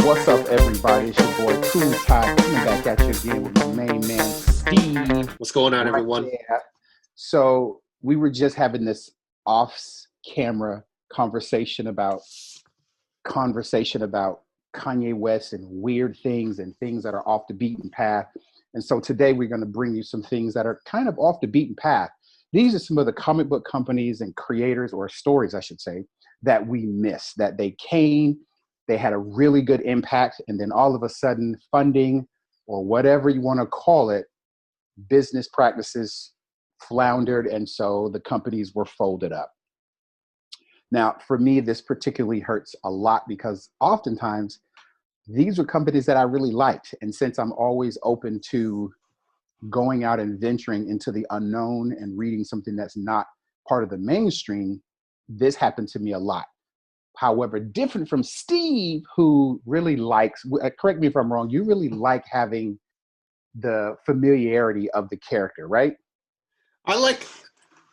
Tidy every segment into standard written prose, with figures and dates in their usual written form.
What's up, everybody? It's your boy Cool Ty coming back at you again with my main man Steve What's going on, right everyone? there. So we were just having this off-camera conversation about Kanye West and weird things and things that are off the beaten path. And so today we're going to bring you some things that are kind of off the beaten path. These are some of the comic book companies and creators, or stories, I should say, that we miss, that they came, they had a really good impact, and then all of a sudden, funding or whatever you want to call it, business practices floundered, and so the companies were folded up. Now, for me, this particularly hurts a lot because oftentimes these were companies that I really liked. And since I'm always open to going out and venturing into the unknown and reading something that's not part of the mainstream, this happened to me a lot. However, different from Steve, who really likes, correct me if I'm wrong, you really like having the familiarity of the character, right? I like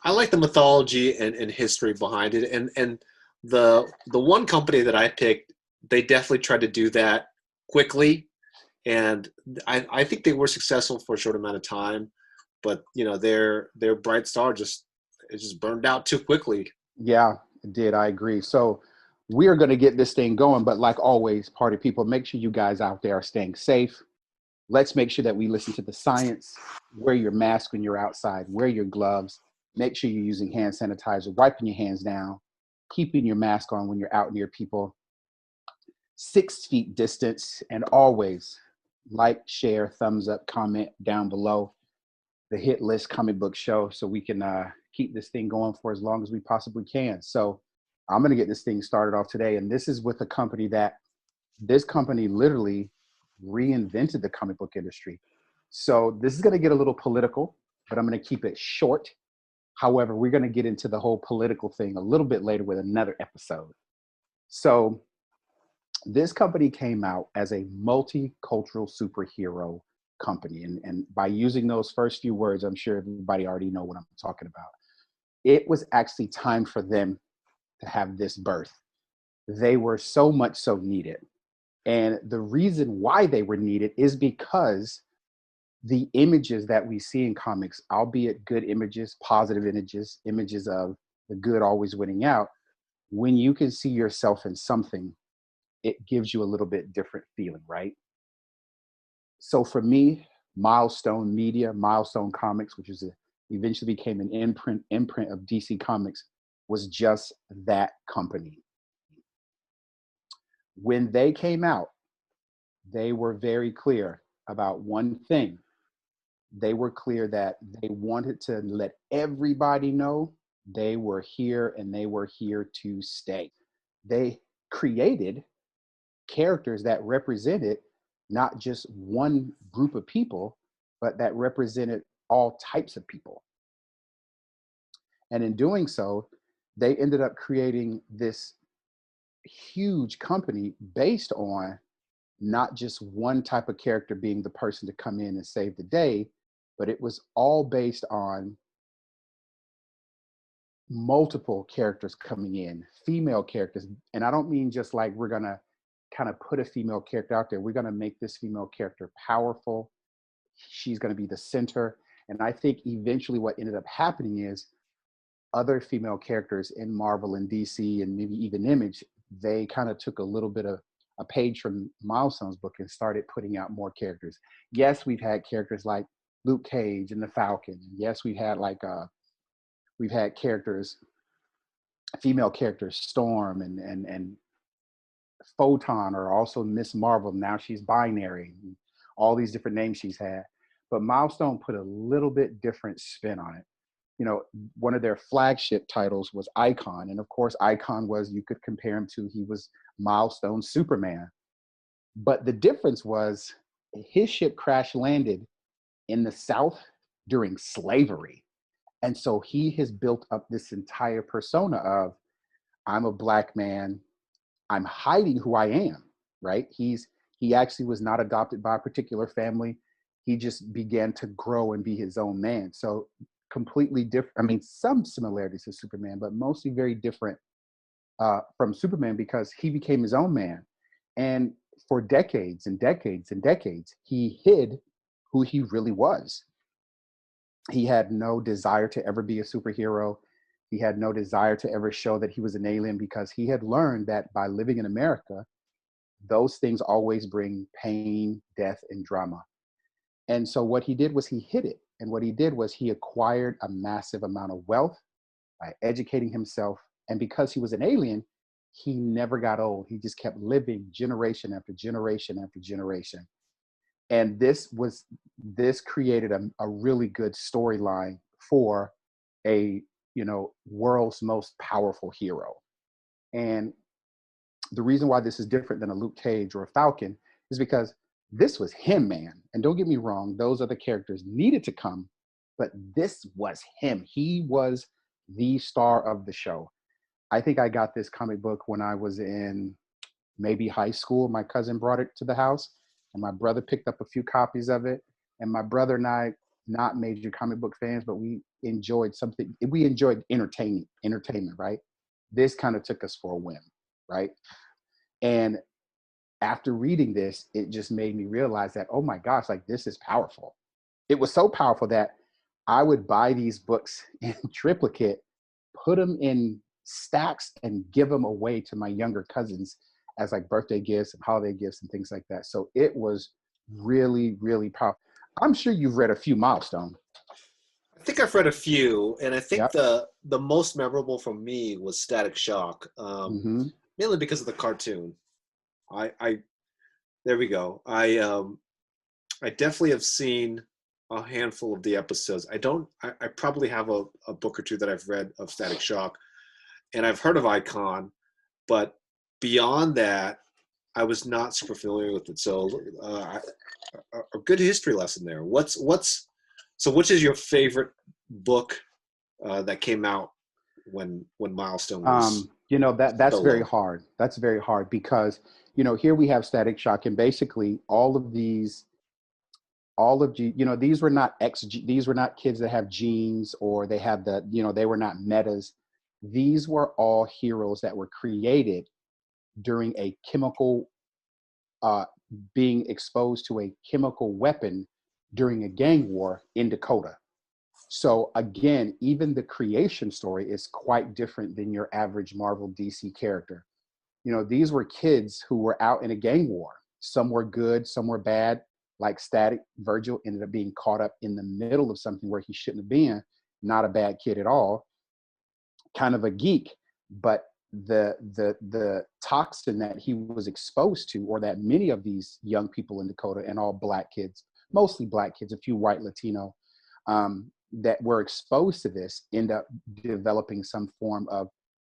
I like the mythology and history behind it, and the one company that I picked, they definitely tried to do that quickly, and I think they were successful for a short amount of time, but their bright star just burned out too quickly. Yeah, it did. I agree. So we are going to get this thing going. But like always, party people, make sure you guys out there are staying safe. Let's make sure that we listen to the science. Wear your mask when you're outside. Wear your gloves. Make sure you're using hand sanitizer, wiping your hands down, keeping your mask on when you're out near people. 6 feet distance, and always like, share, thumbs up, comment down below the hit list comic book show so we can keep this thing going for as long as we possibly can. So I'm going to get this thing started off today. And this is with a company that this company literally reinvented the comic book industry. So this is going to get a little political, but I'm going to keep it short. However, we're going to get into the whole political thing a little bit later with another episode. So this company came out as a multicultural superhero company. And by using those first few words, I'm sure everybody already know what I'm talking about. It was actually time for them to have this birth. They were so much so needed. And the reason why they were needed is because the images that we see in comics, albeit good images, positive images, images of the good always winning out, when you can see yourself in something, it gives you a little bit different feeling, right? So for me, Milestone Media, Milestone Comics, which eventually became an imprint of DC Comics, was just that company. When they came out, they were very clear about one thing. They were clear that they wanted to let everybody know they were here and they were here to stay. They created characters that represented not just one group of people, but that represented all types of people. And in doing so, they ended up creating this huge company based on not just one type of character being the person to come in and save the day, but it was all based on multiple characters coming in, female characters. And I don't mean just like we're going to kind of put a female character out there. We're going to make this female character powerful. She's going to be the center. And I think eventually what ended up happening is other female characters in Marvel and DC and maybe even Image, they kind of took a little bit of a page from Milestone's book and started putting out more characters. Yes, we've had characters like Luke Cage and the Falcon. Yes, we've had characters, female characters, Storm and Photon, or also Miss Marvel. Now she's binary. All these different names she's had. But Milestone put a little bit different spin on it. You know, one of their flagship titles was Icon. And of course, Icon was, you could compare him to, he was Milestone Superman. But the difference was his ship crash landed in the South during slavery. And so he has built up this entire persona of, I'm a black man, I'm hiding who I am, right? He actually was not adopted by a particular family. He just began to grow and be his own man. So completely different. I mean, some similarities to Superman, but mostly very different from Superman because he became his own man. And for decades and decades and decades, he hid who he really was. He had no desire to ever be a superhero. He had no desire to ever show that he was an alien because he had learned that by living in America, those things always bring pain, death, and drama. And so what he did was he hid it. And what he did was he acquired a massive amount of wealth by educating himself. And because he was an alien, he never got old. He just kept living generation after generation after generation. And this created a really good storyline for a, world's most powerful hero. And the reason why this is different than a Luke Cage or a Falcon is because this was him, man. And don't get me wrong, those other characters needed to come, but this was him. He was the star of the show. I think I got this comic book when I was in maybe high school. My cousin brought it to the house, and my brother picked up a few copies of it. And my brother and I, not major comic book fans, but we enjoyed something. We enjoyed entertainment, right? This kind of took us for a whim, right? And after reading this, it just made me realize that, oh my gosh, like this is powerful. It was so powerful that I would buy these books in triplicate, put them in stacks, and give them away to my younger cousins as like birthday gifts and holiday gifts and things like that. So it was really, really powerful. I'm sure you've read a few Milestone. I think I've read a few, and I think Yep. the most memorable for me was Static Shock, Mm-hmm. mainly because of the cartoon. I there we go. I definitely have seen a handful of the episodes. I probably have a book or two that I've read of Static Shock, and I've heard of Icon, but beyond that, I was not super familiar with it. So a good history lesson there. Which is your favorite book that came out when Milestone was That's very solo? hard. That's very hard because here we have Static Shock, and basically these were not these were not kids that have genes, or they have they were not metas. These were all heroes that were created during a chemical being exposed to a chemical weapon during a gang war in Dakota. So again, even the creation story is quite different than your average Marvel DC character. These were kids who were out in a gang war. Some were good, some were bad. Like Static, Virgil ended up being caught up in the middle of something where he shouldn't have been. Not a bad kid at all, kind of a geek, but the toxin that he was exposed to, or that many of these young people in Dakota, and all black kids, mostly black kids, a few white Latino, that were exposed to this, end up developing some form of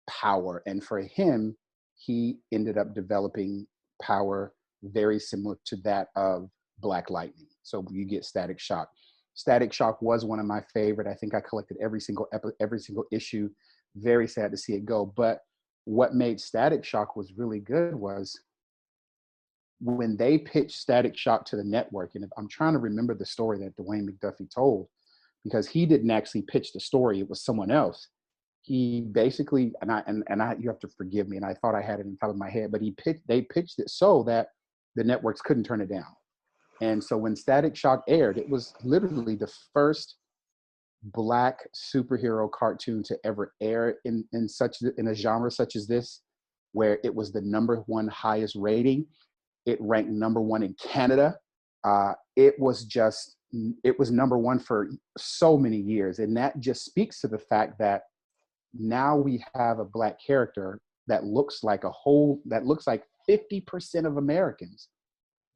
power. And for him, he ended up developing power very similar to that of Black Lightning. So you get Static Shock. Static Shock was one of my favorite. I think I collected every single issue. Very sad to see it go. But what made Static Shock was really good was when they pitched Static Shock to the network. And I'm trying to remember the story that Dwayne McDuffie told, because he didn't actually pitch the story. It was someone else. He basically, you have to forgive me, and I thought I had it on top of my head, but they pitched it so that the networks couldn't turn it down. And so when Static Shock aired, it was literally the first Black superhero cartoon to ever air in a genre such as this, where it was the #1 highest rating. It ranked #1 in Canada. It was #1 for so many years. And that just speaks to the fact that now we have a Black character that looks like 50% of Americans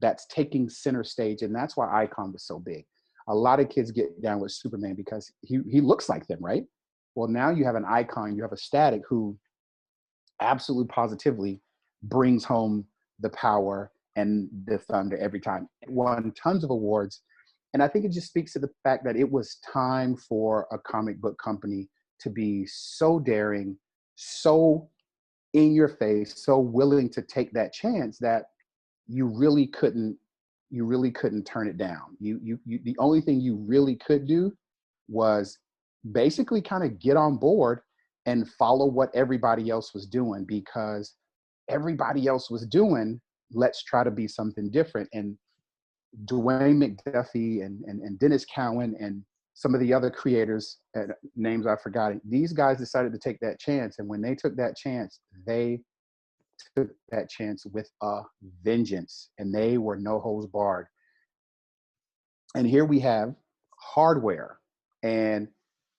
that's taking center stage. And that's why Icon was so big. A lot of kids get down with Superman because he looks like them, right? Well, now you have an Icon, you have a Static who absolutely positively brings home the power and the thunder every time. It won tons of awards. And I think it just speaks to the fact that it was time for a comic book company to be so daring, so in your face, so willing to take that chance that you really couldn't turn it down. The only thing you really could do was basically kind of get on board and follow what everybody else was doing, because everybody else was doing, let's try to be something different. And Dwayne McDuffie and Dennis Cowan and some of the other creators, names I forgot, these guys decided to take that chance. And when they took that chance, they took that chance with a vengeance, and they were no holds barred. And here we have Hardware, and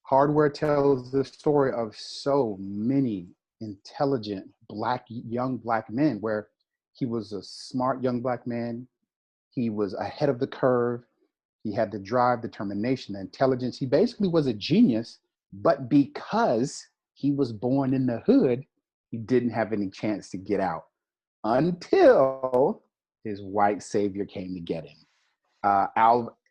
Hardware tells the story of so many intelligent young black men, where he was a smart young black man. He was ahead of the curve. He had the drive, determination, the intelligence. He basically was a genius, but because he was born in the hood, he didn't have any chance to get out until his white savior came to get him.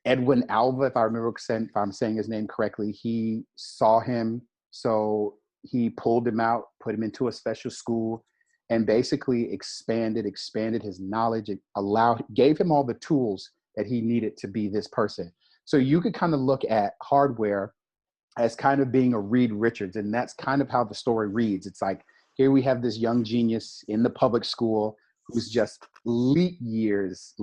Edwin Alva, if I'm saying his name correctly, he saw him, so he pulled him out, put him into a special school, and basically expanded his knowledge, gave him all the tools that he needed to be this person. So you could kind of look at Hardware as kind of being a Reed Richards, and that's kind of how the story reads. It's like, here we have this young genius in the public school who's just light years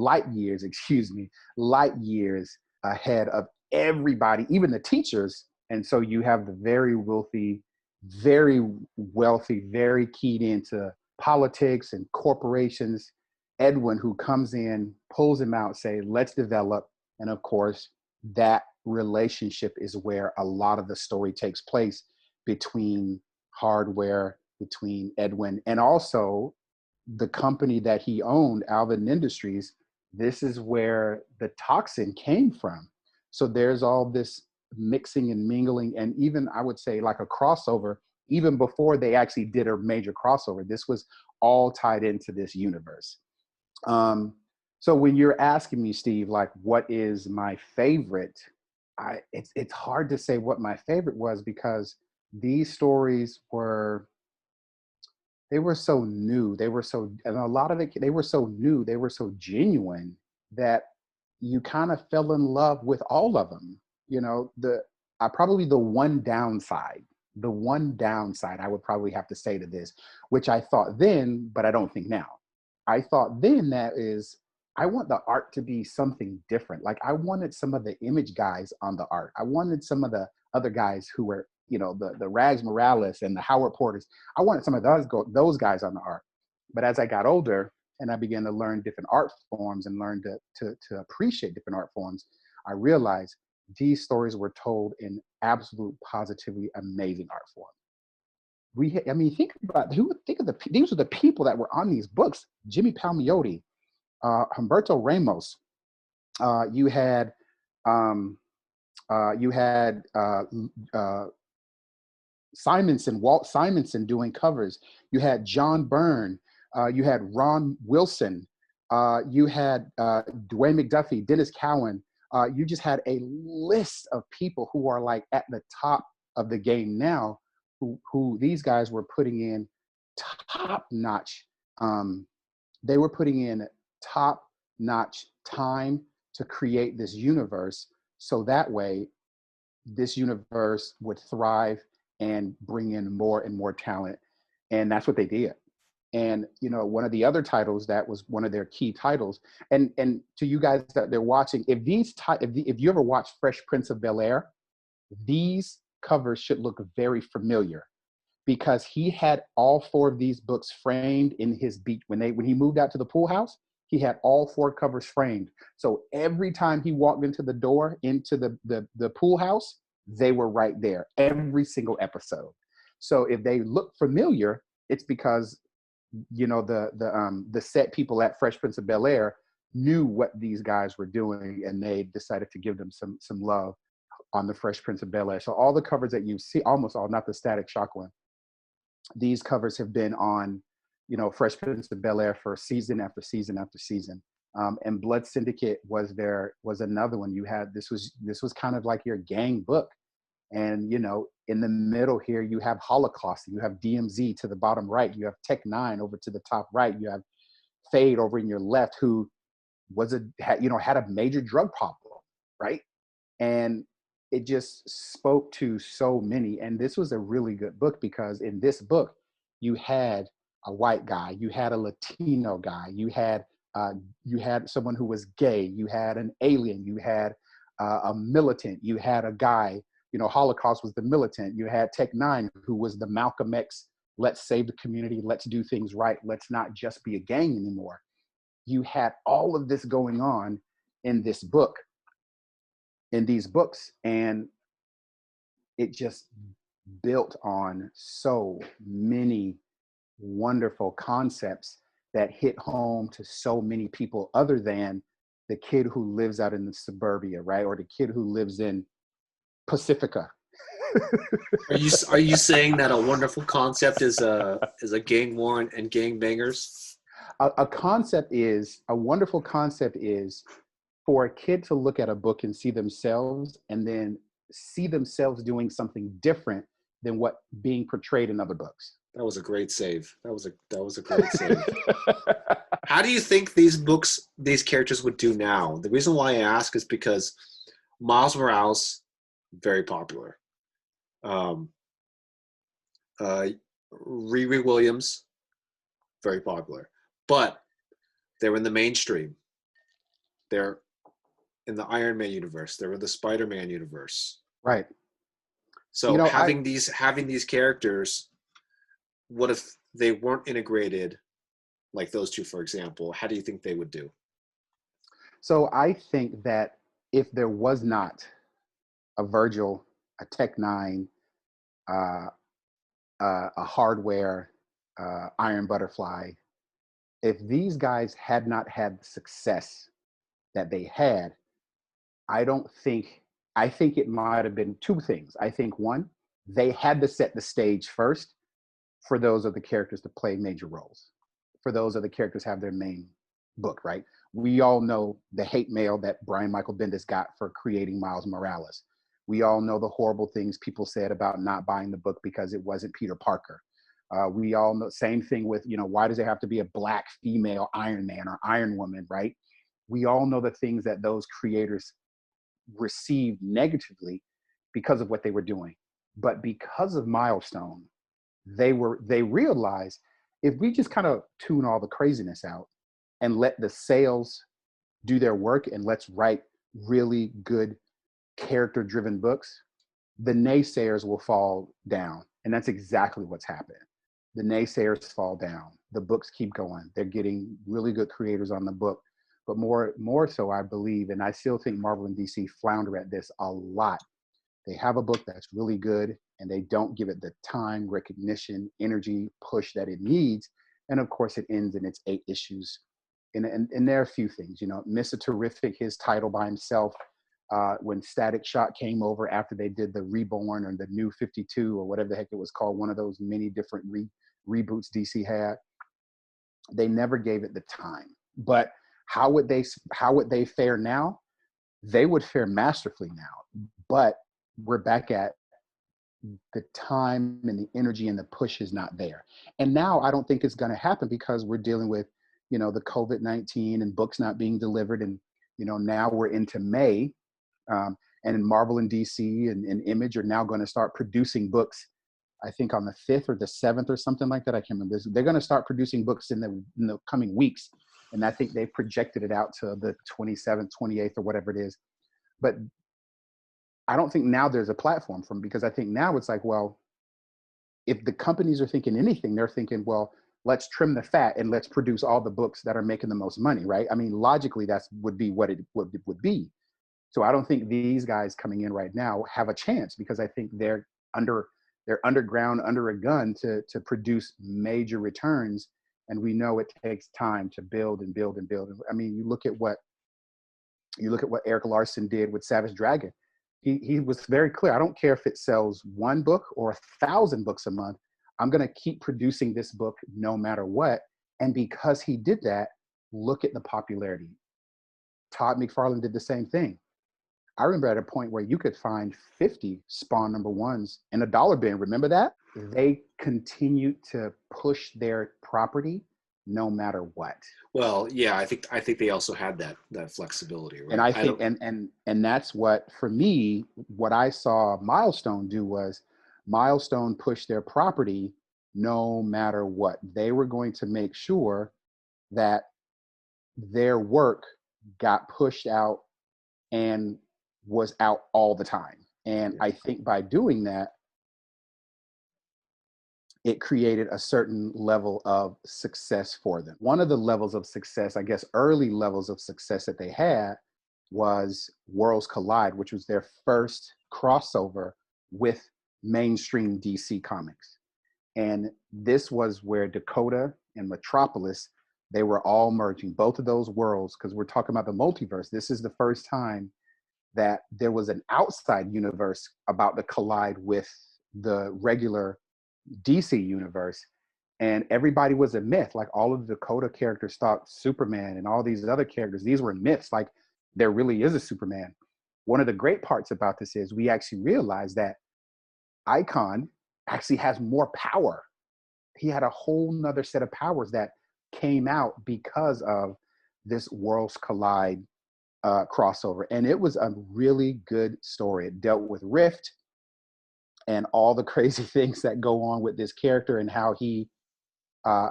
ahead of everybody, even the teachers. And so you have the very wealthy, very keyed into politics and corporations, Edwin, who comes in, pulls him out, say, let's develop. And of course, that relationship is where a lot of the story takes place between Hardware, between Edwin, and also the company that he owned, Alvin Industries. This is where the toxin came from. So there's all this mixing and mingling, and even I would say like a crossover, even before they actually did a major crossover. This was all tied into this universe. So when you're asking me, Steve, like what is my favorite, it's hard to say what my favorite was, because these stories were so new. And a lot of it, they were so new, they were so genuine that you kind of fell in love with all of them. You know, probably the one downside I would probably have to say to this, which I thought then, but I don't think now. I thought then that is, I want the art to be something different. Like I wanted some of the Image guys on the art. I wanted some of the other guys who were, you know, the Rags Morales and the Howard Porters. I wanted some of those guys on the art. But as I got older and I began to learn different art forms and learn to appreciate different art forms, I realized these stories were told in absolute, positively amazing art form. Think of these are the people that were on these books: Jimmy Palmiotti, Humberto Ramos. You had Walt Simonson doing covers. You had John Byrne. You had Ron Wilson. You had Dwayne McDuffie, Dennis Cowan. You just had a list of people who are like at the top of the game now, who these guys were putting in top notch. They were putting in top notch time to create this universe, so that way this universe would thrive and bring in more and more talent. And that's what they did. And you know, one of the other titles that was one of their key titles, and to you guys that they're watching, if you ever watch Fresh Prince of Bel-Air, these covers should look very familiar, because he had all four of these books framed in his beat. When he moved out to the pool house, he had all four covers framed. So every time he walked into the door, into the pool house, they were right there, every single episode. So if they look familiar, it's because, you know, the set people at Fresh Prince of Bel-Air knew what these guys were doing, and they decided to give them some love on the Fresh Prince of Bel-Air. So all the covers that you see, almost all, not the Static Shock one, these covers have been on, you know, Fresh Prince of Bel-Air for season after season after season. And Blood Syndicate was another one. This was kind of like your gang book. And, you know, in the middle here, you have Holocaust, you have DMZ to the bottom right, you have Tech 9 over to the top right, you have Fade over in your left, who had a major drug problem, right? And it just spoke to so many. And this was a really good book because in this book, you had a white guy, you had a Latino guy, uh, you had someone who was gay, you had an alien, you had a militant, you had a guy, you know, Holocaust was the militant, you had Tech Nine, who was the Malcolm X, let's save the community, let's do things right, let's not just be a gang anymore. You had all of this going on in this book, in these books, and it just built on so many wonderful concepts that hit home to so many people other than the kid who lives out in the suburbia, right? Or the kid who lives in Pacifica. Are you saying that a wonderful concept is a gang war and gang bangers? A wonderful concept is for a kid to look at a book and see themselves and then see themselves doing something different than what being portrayed in other books. That was a great save. That was a great save. How do you think these characters would do now? The reason why I ask is because Miles Morales, very popular. Um, Riri Williams, very popular. But they're in the mainstream. They're in the Iron Man universe. They're in the Spider-Man universe. Right. You So know, having these characters, what if they weren't integrated like those two, for example? How do you think they would do? so I think that if there was not a Virgil, a Tech Nine, uh, a Hardware, Iron Butterfly, if these guys had not had the success that they had, I don't think, I think it might have been two things. I think one, they had to set the stage first for those of the characters to play major roles, for those of the characters have their main book, right? We all know the hate mail that Brian Michael Bendis got for creating Miles Morales. We all know the horrible things people said about not buying the book because it wasn't Peter Parker. We all know, same thing with, you know, why does there have to be a black female Iron Man or Iron Woman, right? We all know the things that those creators received negatively because of what they were doing. But because of Milestone, they realized if we just kind of tune all the craziness out and let the sales do their work and let's write really good character driven books, the naysayers will fall down. And that's exactly what's happened. The naysayers fall down. The books keep going. They're getting really good creators on the book. But more so, I believe, and I still think Marvel and DC flounder at this a lot. They have a book that's really good and they don't give it the time, recognition, energy, push that it needs. And of course, it ends in its 8 issues. And there are a few things, you know, Mr. Terrific, his title by himself, when Static Shock came over after they did the Reborn or the New 52 or whatever the heck it was called, one of those many different reboots DC had, they never gave it the time. But how would they fare now? They would fare masterfully now. But we're back at the time and the energy and the push is not there. And now I don't think it's going to happen because we're dealing with, you know, the COVID-19 and books not being delivered. And, you know, now we're into May, and Marvel and DC and Image are now going to start producing books, I think on the 5th or the 7th or something like that. I can't remember. They're going to start producing books in the coming weeks. And I think they projected it out to the 27th, 28th or whatever it is. But I don't think now there's a platform for them because I think now it's like, well, if the companies are thinking anything, they're thinking, well, let's trim the fat and let's produce all the books that are making the most money, right? I mean, logically, that's would be what it would be. So I don't think these guys coming in right now have a chance because I think they're underground, under a gun to produce major returns. And we know it takes time to build and build and build. I mean, you look at what Eric Larson did with Savage Dragon. He was very clear. I don't care if it sells one book or 1,000 books a month. I'm going to keep producing this book no matter what. And because he did that, look at the popularity. Todd McFarlane did the same thing. I remember at a point where you could find 50 Spawn #1s in a dollar bin. Remember that? They continued to push their property no matter what. Well, yeah, I think they also had that flexibility, And right? I I think, don't. and that's what, for me, what I saw Milestone do was Milestone push their property no matter what. They were going to make sure that their work got pushed out and was out all the time. And Yeah. I think by doing that, it created a certain level of success for them. One of the levels of success, I guess, early levels of success that they had was Worlds Collide, which was their first crossover with mainstream DC Comics. And this was where Dakota and Metropolis, they were all merging, both of those worlds, because we're talking about the multiverse. This is the first time that there was an outside universe about to collide with the regular DC universe. And everybody was a myth. Like all of the Dakota characters thought Superman and all these other characters, these were myths. Like there really is a Superman. One of the great parts about this is we actually realized that Icon actually has more power. He had a whole nother set of powers that came out because of this Worlds Collide crossover. And it was a really good story. It dealt with Rift and all the crazy things that go on with this character and uh,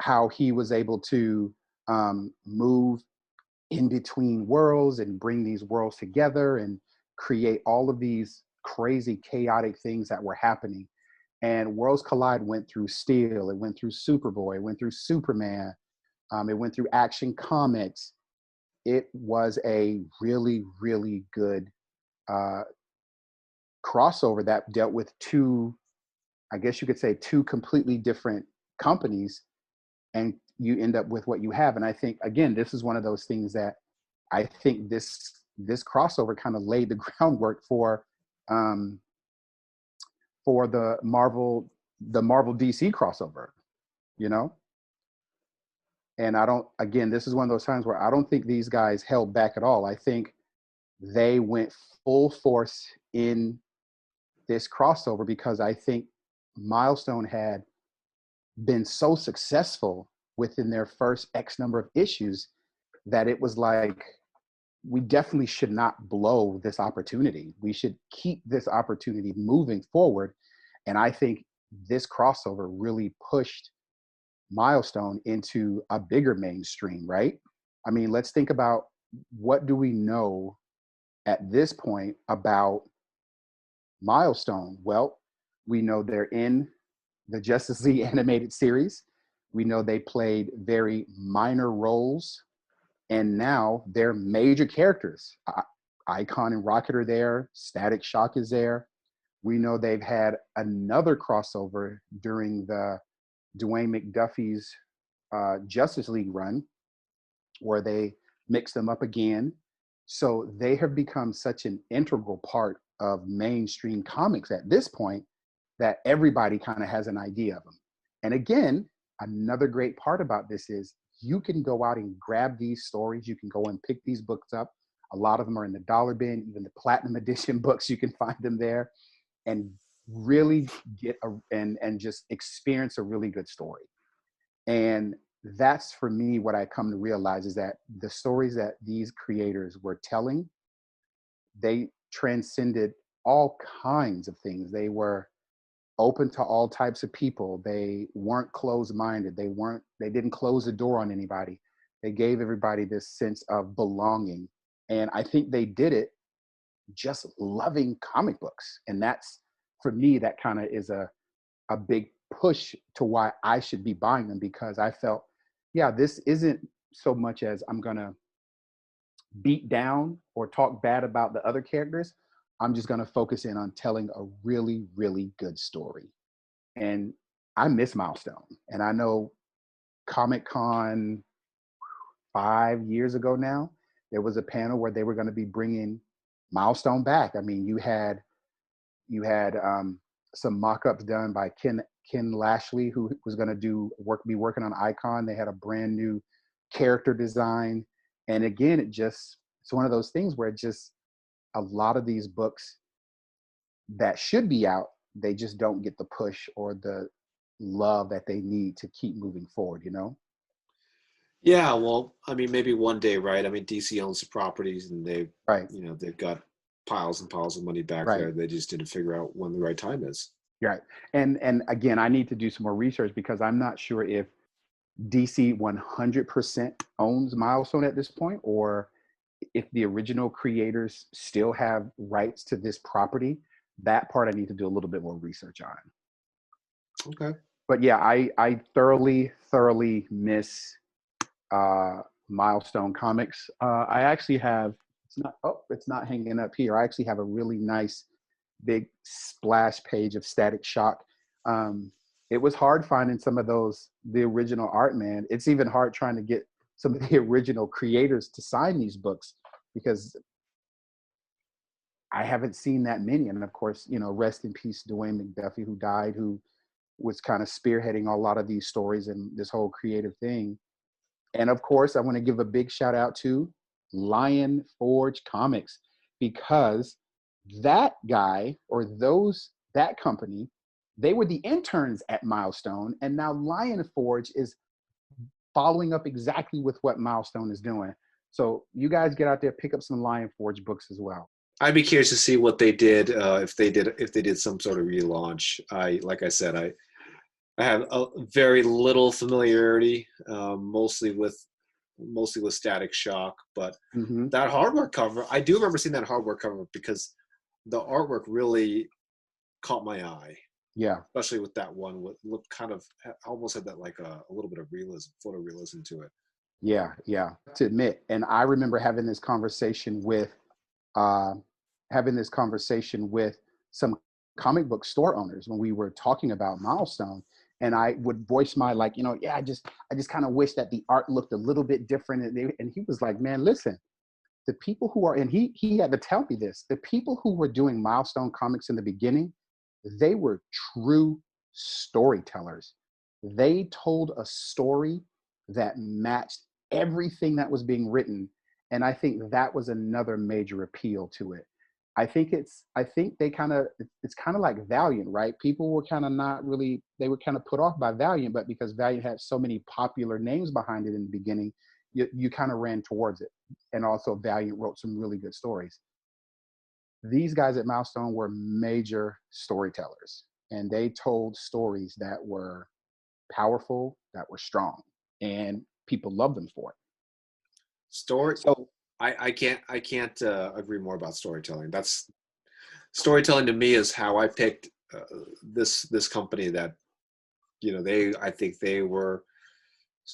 how he was able to move in between worlds and bring these worlds together and create all of these crazy chaotic things that were happening. And Worlds Collide went through Steel, it went through Superboy, it went through Superman, it went through Action Comics. It was a really, really good uh, crossover that dealt with two, I guess you could say, two completely different companies, and you end up with what you have. And I think, again, this is one of those things that I think this crossover kind of laid the groundwork um, for the Marvel DC crossover, you know. And I don't, again, this is one of those times where I don't think these guys held back at all. I think they went full force in this crossover because I think Milestone had been so successful within their first X number of issues that it was like, we definitely should not blow this opportunity. We should keep this opportunity moving forward. And I think this crossover really pushed Milestone into a bigger mainstream, right? I mean, let's think about, what do we know at this point about Milestone? Well, we know they're in the Justice League animated series. We know they played very minor roles, and now they're major characters. Icon and Rocket are there. Static Shock is there. We know they've had another crossover during the Dwayne McDuffie's Justice League run, where they mix them up again. So they have become such an integral part of mainstream comics at this point that everybody kind of has an idea of them. And again, another great part about this is you can go out and grab these stories. You can go and pick these books up. A lot of them are in the dollar bin, even the platinum edition books, you can find them there, and really get and just experience a really good story. And that's, for me, what I come to realize is that the stories that these creators were telling, they transcended all kinds of things. They were open to all types of people. They weren't closed-minded. They didn't close the door on anybody. They gave everybody this sense of belonging. And I think they did it just loving comic books. And that's, for me, that kind of is a big push to why I should be buying them, because I felt, yeah, this isn't so much as I'm going to beat down or talk bad about the other characters. I'm just going to focus in on telling a really, really good story. And I miss Milestone. And I know Comic Con 5 years ago now, there was a panel where they were going to be bringing Milestone back. I mean, you had some mock-ups done by Ken Lashley, who was going to be working on Icon. They had a brand new character design, and again, it's one of those things where it just, a lot of these books that should be out, they just don't get the push or the love that they need to keep moving forward. You know? Yeah, well, I mean, maybe one day, right? I mean, DC owns the properties, and Right, they've got piles and piles of money back right. there. They just didn't figure out when the right time is. Right. And again, I need to do some more research because I'm not sure if DC 100% owns Milestone at this point, or if the original creators still have rights to this property. That part I need to do a little bit more research on. Okay. But yeah, I thoroughly miss Milestone Comics. I actually have, it's not hanging up here. I actually have a really nice big splash page of Static Shock. It was hard finding some of the original art, man. It's even hard trying to get some of the original creators to sign these books because I haven't seen that many. And of course, rest in peace, Dwayne McDuffie, who died, who was kind of spearheading a lot of these stories and this whole creative thing. And of course, I want to give a big shout out to Lion Forge Comics, because that guy, or that company, they were the interns at Milestone, and now Lion Forge is following up exactly with what Milestone is doing. So you guys get out there, pick up some Lion Forge books as well. I'd be curious to see what they did, if they did some sort of relaunch. Like I said, I have a very little familiarity, mostly with Static Shock, but Mm-hmm. that hardware cover, I do remember seeing that hardware cover because the artwork really caught my eye, Yeah. especially with that one. What looked kind of almost had that like a little bit of realism, photorealism to it. Yeah. To admit, and I remember uh, having this conversation with some comic book store owners when we were talking about Milestone, and I would voice my, like, yeah, I just kind of wish that the art looked a little bit different, and he was like, man, listen, the people who are, and he had to tell me this, the people who were doing Milestone Comics in the beginning, they were true storytellers. They told a story that matched everything that was being written. And I think that was another major appeal to it. I think it's kind of like Valiant, right? People were kind of not really, they were kind of put off by Valiant, but because Valiant had so many popular names behind it in the beginning, you kind of ran towards it. And also Valiant wrote some really good stories. These guys at Milestone were major storytellers, and they told stories that were powerful, that were strong, and people loved them for it. Story. So I can't agree more about storytelling. That's storytelling to me is how I picked this company that I think they were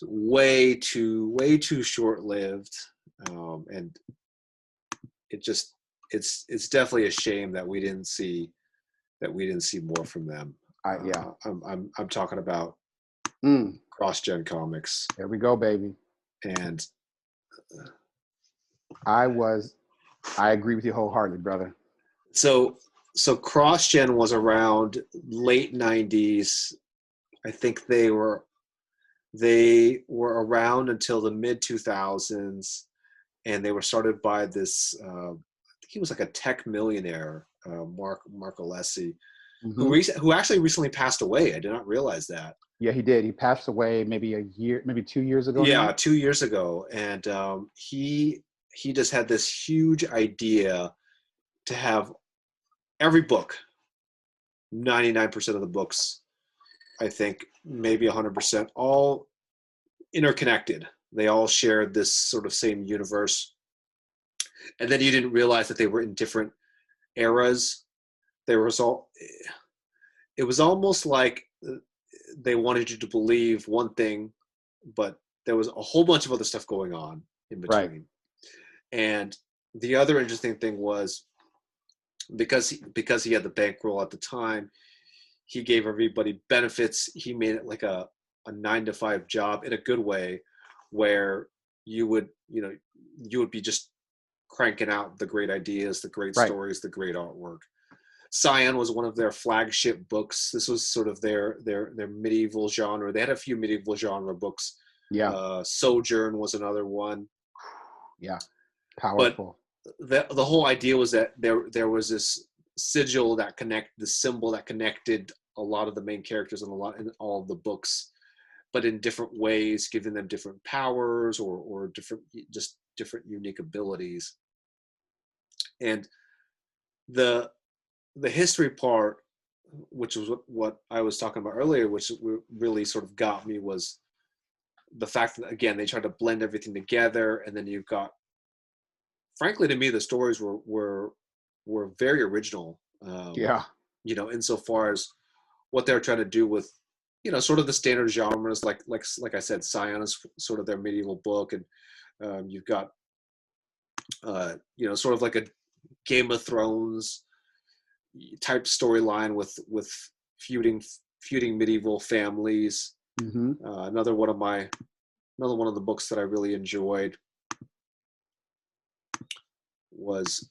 way too short lived, and it's definitely a shame that we didn't see more from them. yeah. I'm talking about Mm, CrossGen Comics, there we go, baby. and I was, I agree with you wholeheartedly, brother. so CrossGen was around late '90s. I think they were around until the mid 2000s, and they were started by this. I think he was like a tech millionaire, Mark Alessi, Hmm. who actually recently passed away. I did not realize that. Yeah, he did. He passed away maybe a year, maybe 2 years ago Yeah, now. 2 years ago, and he just had this huge idea to have every book, 99% of the books, I think maybe 100%, all interconnected. They all shared this sort of same universe, and then you didn't realize that they were in different eras. There was all. It was almost like they wanted you to believe one thing, but there was a whole bunch of other stuff going on in Right. between. And the other interesting thing was because he had the bankroll at the time, he gave everybody benefits. He made it like a 9 to 5 job in a good way, where you would be just cranking out the great ideas, the great Right. stories, the great artwork. Scion was one of their flagship books. This was sort of their medieval genre. They had a few medieval genre books. Yeah. Sojourn was another one. Yeah. But Powerful. the whole idea was that there was this sigil the symbol that connected a lot of the main characters in all of the books, but in different ways, giving them different powers or different unique abilities. And the history part, which was what I was talking about earlier, which really sort of got me, was the fact that, again, they tried to blend everything together, and then you've got, frankly, to me, the stories were very original. Yeah. Insofar as what they were trying to do with, sort of the standard genres, like I said, Scion is sort of their medieval book, and you've got, sort of like a Game of Thrones type storyline with feuding medieval families. Mm-hmm. Another one of the books that I really enjoyed was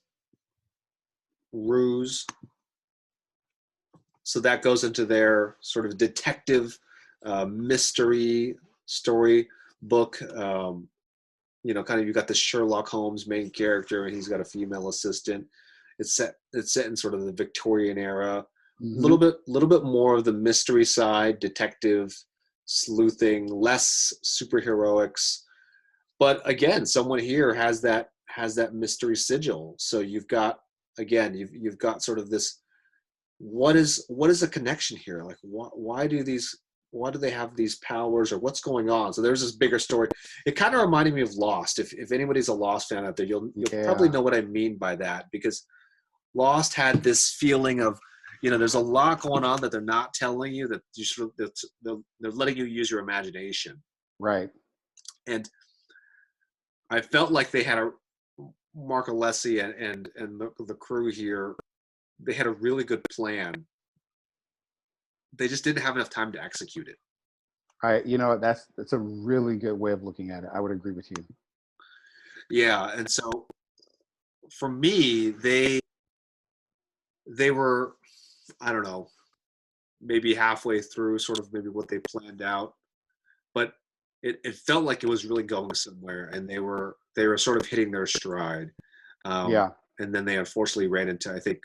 Ruse. So that goes into their sort of detective mystery story book. Kind of, you got the Sherlock Holmes main character, and he's got a female assistant. It's set in sort of the Victorian era. Mm-hmm. A little bit more of the mystery side, detective, sleuthing, less superheroics. But again, someone here has that mystery sigil. So you've got sort of this. What is the connection here? Like, why do they have these powers, or what's going on? So there's this bigger story. It kind of reminded me of Lost. If anybody's a Lost fan out there, you'll probably know what I mean by that, because Lost had this feeling of, there's a lot going on that they're not telling you, that they're letting you use your imagination. Right. And I felt like they had Mark Alessi and the crew here. They had a really good plan. They just didn't have enough time to execute it. That's a really good way of looking at it. I would agree with you. Yeah, and so for me, they were, I don't know, maybe halfway through sort of maybe what they planned out, but it felt like it was really going somewhere, and they were sort of hitting their stride. Yeah. And then they unfortunately ran into, I think,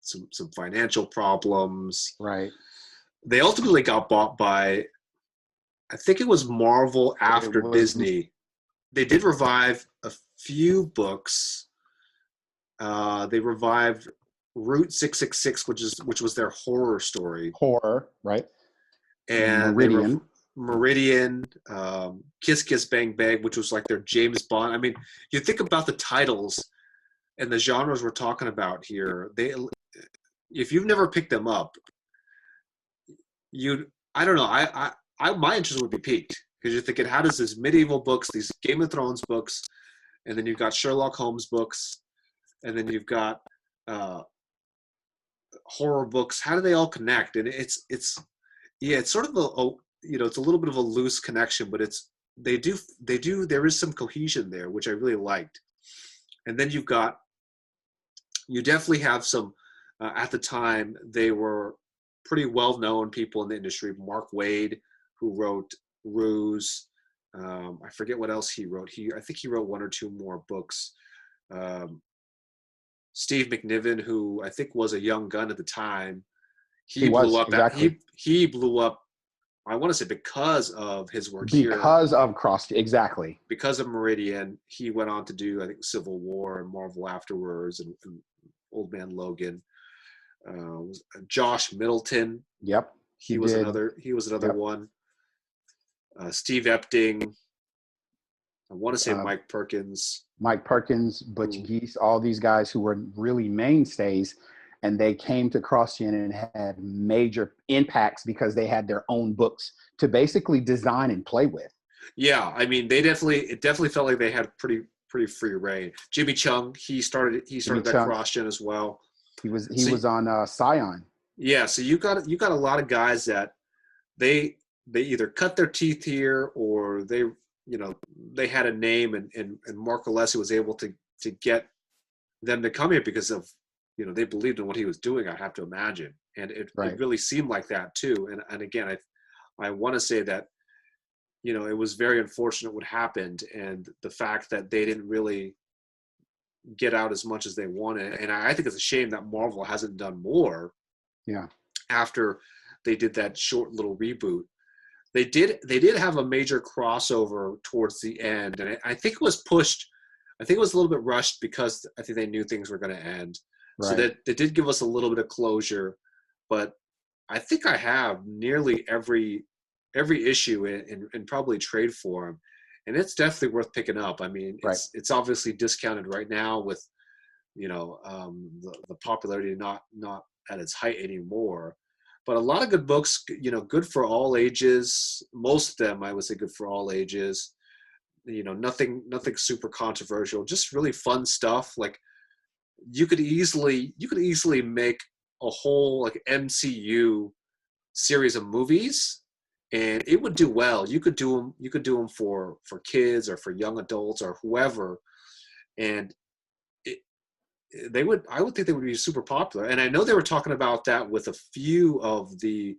some financial problems. Right. They ultimately got bought by, I think it was Marvel after Disney. They did revive a few books. They revived Route 666, which was their horror story. Horror, right? And Meridian, Kiss Kiss Bang Bang, which was like their James Bond. I mean, you think about the titles and the genres we're talking about here. If you've never picked them up, I don't know. My interest would be piqued, because you're thinking, how does this medieval books, these Game of Thrones books, and then you've got Sherlock Holmes books, and then you've got horror books, how do they all connect? And it's sort of it's a little bit of a loose connection, but there is some cohesion there, which I really liked. And then you definitely have some, at the time, they were pretty well-known people in the industry. Mark Waid, who wrote Ruse. I forget what else he wrote. I think he wrote one or two more books. Steve McNiven, who I think was a young gun at the time, he blew up. Exactly. He blew up, I want to say, because of his work here. Because of CrossGen, exactly. Because of Meridian, he went on to do, I think, Civil War and Marvel afterwards, and Old Man Logan. Josh Middleton. Yep. He was another one. Steve Epting. I want to say Mike Perkins. Butch Geese, all these guys who were really mainstays, and they came to CrossGen and had major impacts because they had their own books to basically design and play with. Yeah, I mean, it definitely felt like they had pretty free reign. Jimmy Chung, he started that CrossGen as well. He was on Scion. Yeah, so you got a lot of guys that they either cut their teeth here, or they had a name, and Mark Alessi was able to get them to come here because of, they believed in what he was doing, I have to imagine. And it really seemed like that too. And again, I want to say that, it was very unfortunate what happened, and the fact that they didn't really get out as much as they wanted. And I think it's a shame that Marvel hasn't done more. Yeah. After they did that short little reboot. they did have a major crossover towards the end, and I think it was pushed. I think it was a little bit rushed because I think they knew things were going to end. So Right. that they did give us a little bit of closure, but I think I have nearly every issue in probably trade form, and it's definitely worth picking up. I mean, Right. it's obviously discounted right now with the popularity not at its height anymore. But a lot of good books, good for all ages. Most of them, I would say, good for all ages. Nothing super controversial. Just really fun stuff. Like you could easily make a whole like MCU series of movies, and it would do well. You could do them for kids or for young adults or whoever, and it, I would think they would be super popular. And I know they were talking about that with a few of the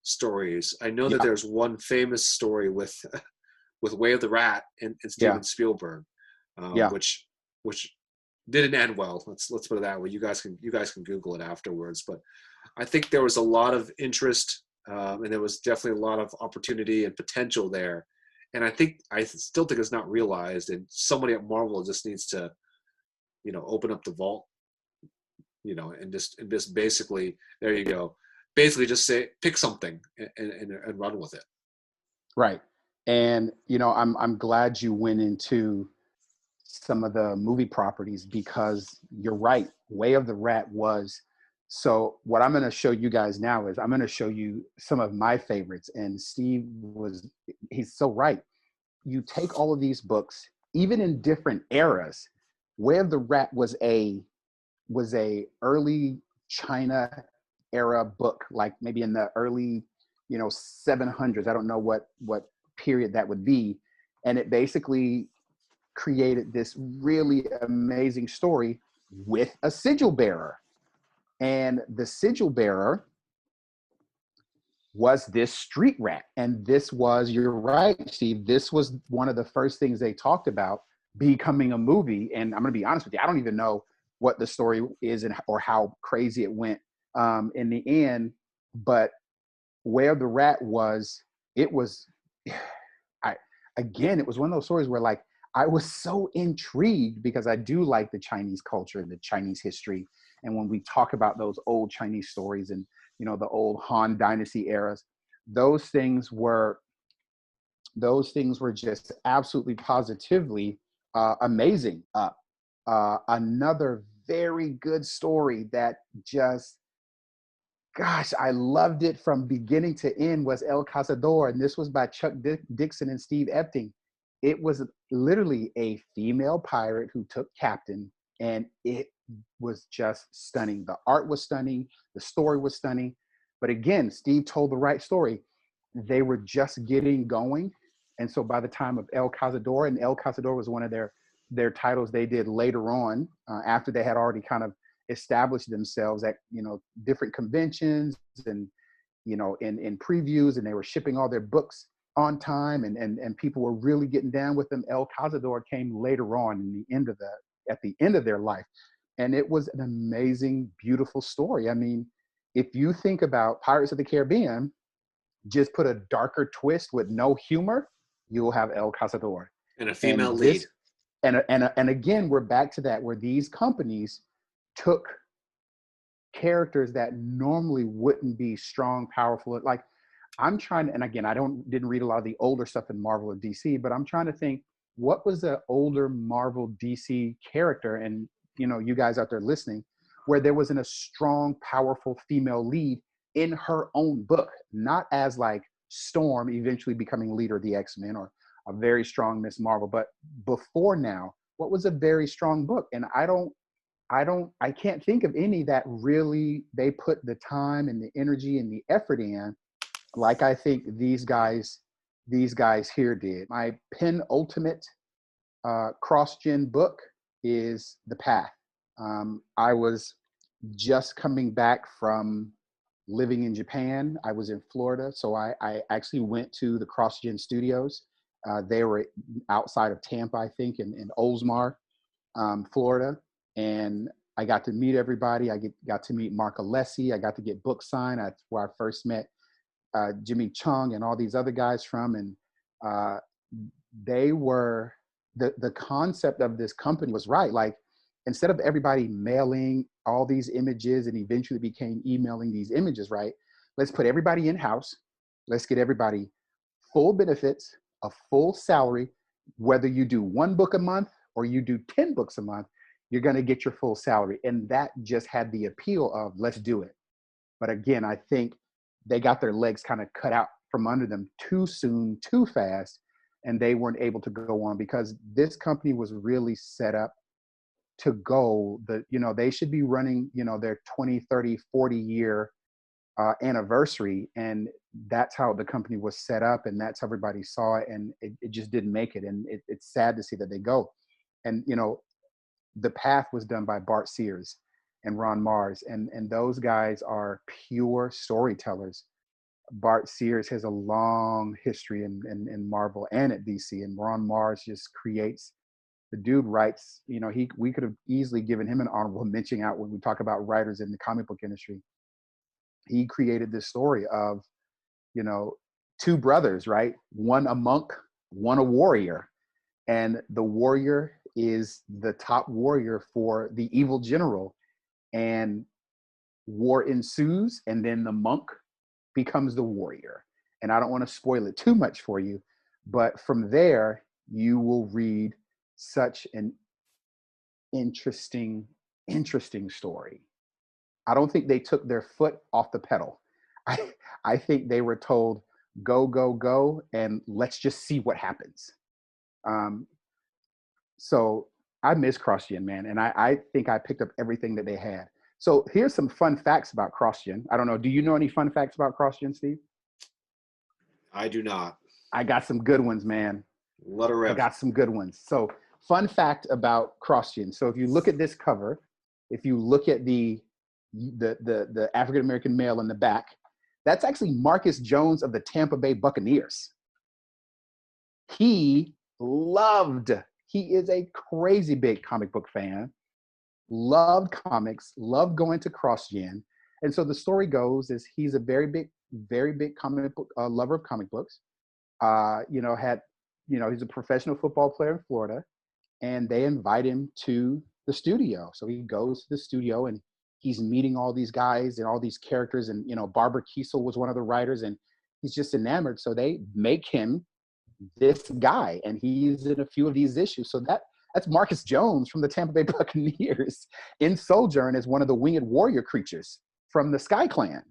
stories. I know that Yeah. there's one famous story with with Way of the Rat and Yeah. Steven Spielberg, Yeah. which didn't end well. Let's put it that way. You guys can Google it afterwards. But I think there was a lot of interest, and there was definitely a lot of opportunity and potential there. And I still think it's not realized. And somebody at Marvel just needs to open up the vault, and just basically, there you go. Basically, just say pick something and run with it. Right. And I'm glad you went into some of the movie properties because you're right. Way of the Rat was. So what I'm going to show you guys now is I'm going to show you some of my favorites. And he's so right. You take all of these books, even in different eras. Way of the Rat was a early China era book, like maybe in the early 700s. I don't know what period that would be, and it basically created this really amazing story with a sigil bearer. And the sigil bearer was this street rat. And this was, you're right, Steve, this was one of the first things they talked about becoming a movie. And I'm going to be honest with you, I don't even know what the story is or how crazy it went in the end. But where the rat was, it was, I, again, it was one of those stories where like, I was so intrigued because I do like the Chinese culture and the Chinese history. And when we talk about those old Chinese stories and, the old Han Dynasty eras, those things were just absolutely positively amazing. Another very good story that just, gosh, I loved it from beginning to end was El Cazador, and this was by Chuck Dixon and Steve Epting. It was literally a female pirate who took captain, and it was just stunning. The art was stunning, the story was stunning. But again, Steve told the right story. They were just getting going. And so by the time of El Cazador, and El Cazador was one of their titles they did later on, after they had already kind of established themselves at different conventions and in previews, and they were shipping all their books on time, and people were really getting down with them. El Cazador came later on at the end of their life, and it was an amazing, beautiful story. I mean, if you think about Pirates of the Caribbean, just put a darker twist with no humor, you'll have El Cazador. And a female And lead. this, and again, we're back to that where these companies took characters that normally wouldn't be strong, powerful. Like I'm trying to, and again, didn't read a lot of the older stuff in Marvel or DC, but I'm trying to think what was the older Marvel DC character, and you guys out there listening, where there wasn't a strong, powerful female lead in her own book, not as like Storm eventually becoming leader of the X-Men or a very strong Miss Marvel, but before now, what was a very strong book? And I can't think of any that really they put the time and the energy and the effort in like I think these guys here did. My penultimate CrossGen book is The Path. I was just coming back from living in Japan. I was in Florida, so I actually went to the CrossGen studios. They were outside of Tampa, I think, in Oldsmar, Florida, and I got to meet everybody. Got to meet Mark Alessi. I got to get book signed. That's where I first met Jimmy Chung and all these other guys from, and uh, they were the concept of this company was right. Like instead of everybody mailing all these images and eventually became emailing these images, right? Let's put everybody in house. Let's get everybody full benefits, a full salary. Whether you do 1 book a month or you do 10 books a month, you're going to get your full salary. And that just had the appeal of let's do it. But again, I think they got their legs kind of cut out from under them too soon, too fast, and they weren't able to go on because this company was really set up to go they should be running, their 20, 30, 40 year anniversary. And that's how the company was set up. And that's how everybody saw it. And it just didn't make it. And it's sad to see that they go. And, the path was done by Bart Sears and Ron Mars. And those guys are pure storytellers. Bart Sears has a long history in Marvel and at DC, and Ron Mars just creates. The dude writes, we could have easily given him an honorable mention out when we talk about writers in the comic book industry. He created this story of, two brothers, right? One a monk, one a warrior. And the warrior is the top warrior for the evil general. And war ensues, and then the monk becomes the warrior. And I don't want to spoil it too much for you, but from there, you will read such an interesting story. I don't think they took their foot off the pedal. I think they were told, go, go, go, and let's just see what happens. So I miss CrossGen, man. And I think I picked up everything that they had. So here's some fun facts about CrossGen. I don't know. Do you know any fun facts about CrossGen, Steve? I do not. I got some good ones, man. Let her rip. I got some good ones. So fun fact about CrossGen. So if you look at this cover, if you look at the African-American male in the back, that's actually Marcus Jones of the Tampa Bay Buccaneers. He is a crazy big comic book fan, loved comics, loved going to CrossGen. And so the story goes is he's a very big comic book lover of comic books. He's a professional football player in Florida, and they invite him to the studio. So he goes to the studio and he's meeting all these guys and all these characters. And, Barbara Kiesel was one of the writers, and he's just enamored. So they make him this guy, and he's in a few of these issues. So that's Marcus Jones from the Tampa Bay Buccaneers in Sojourn as one of the winged warrior creatures from the Sky Clan.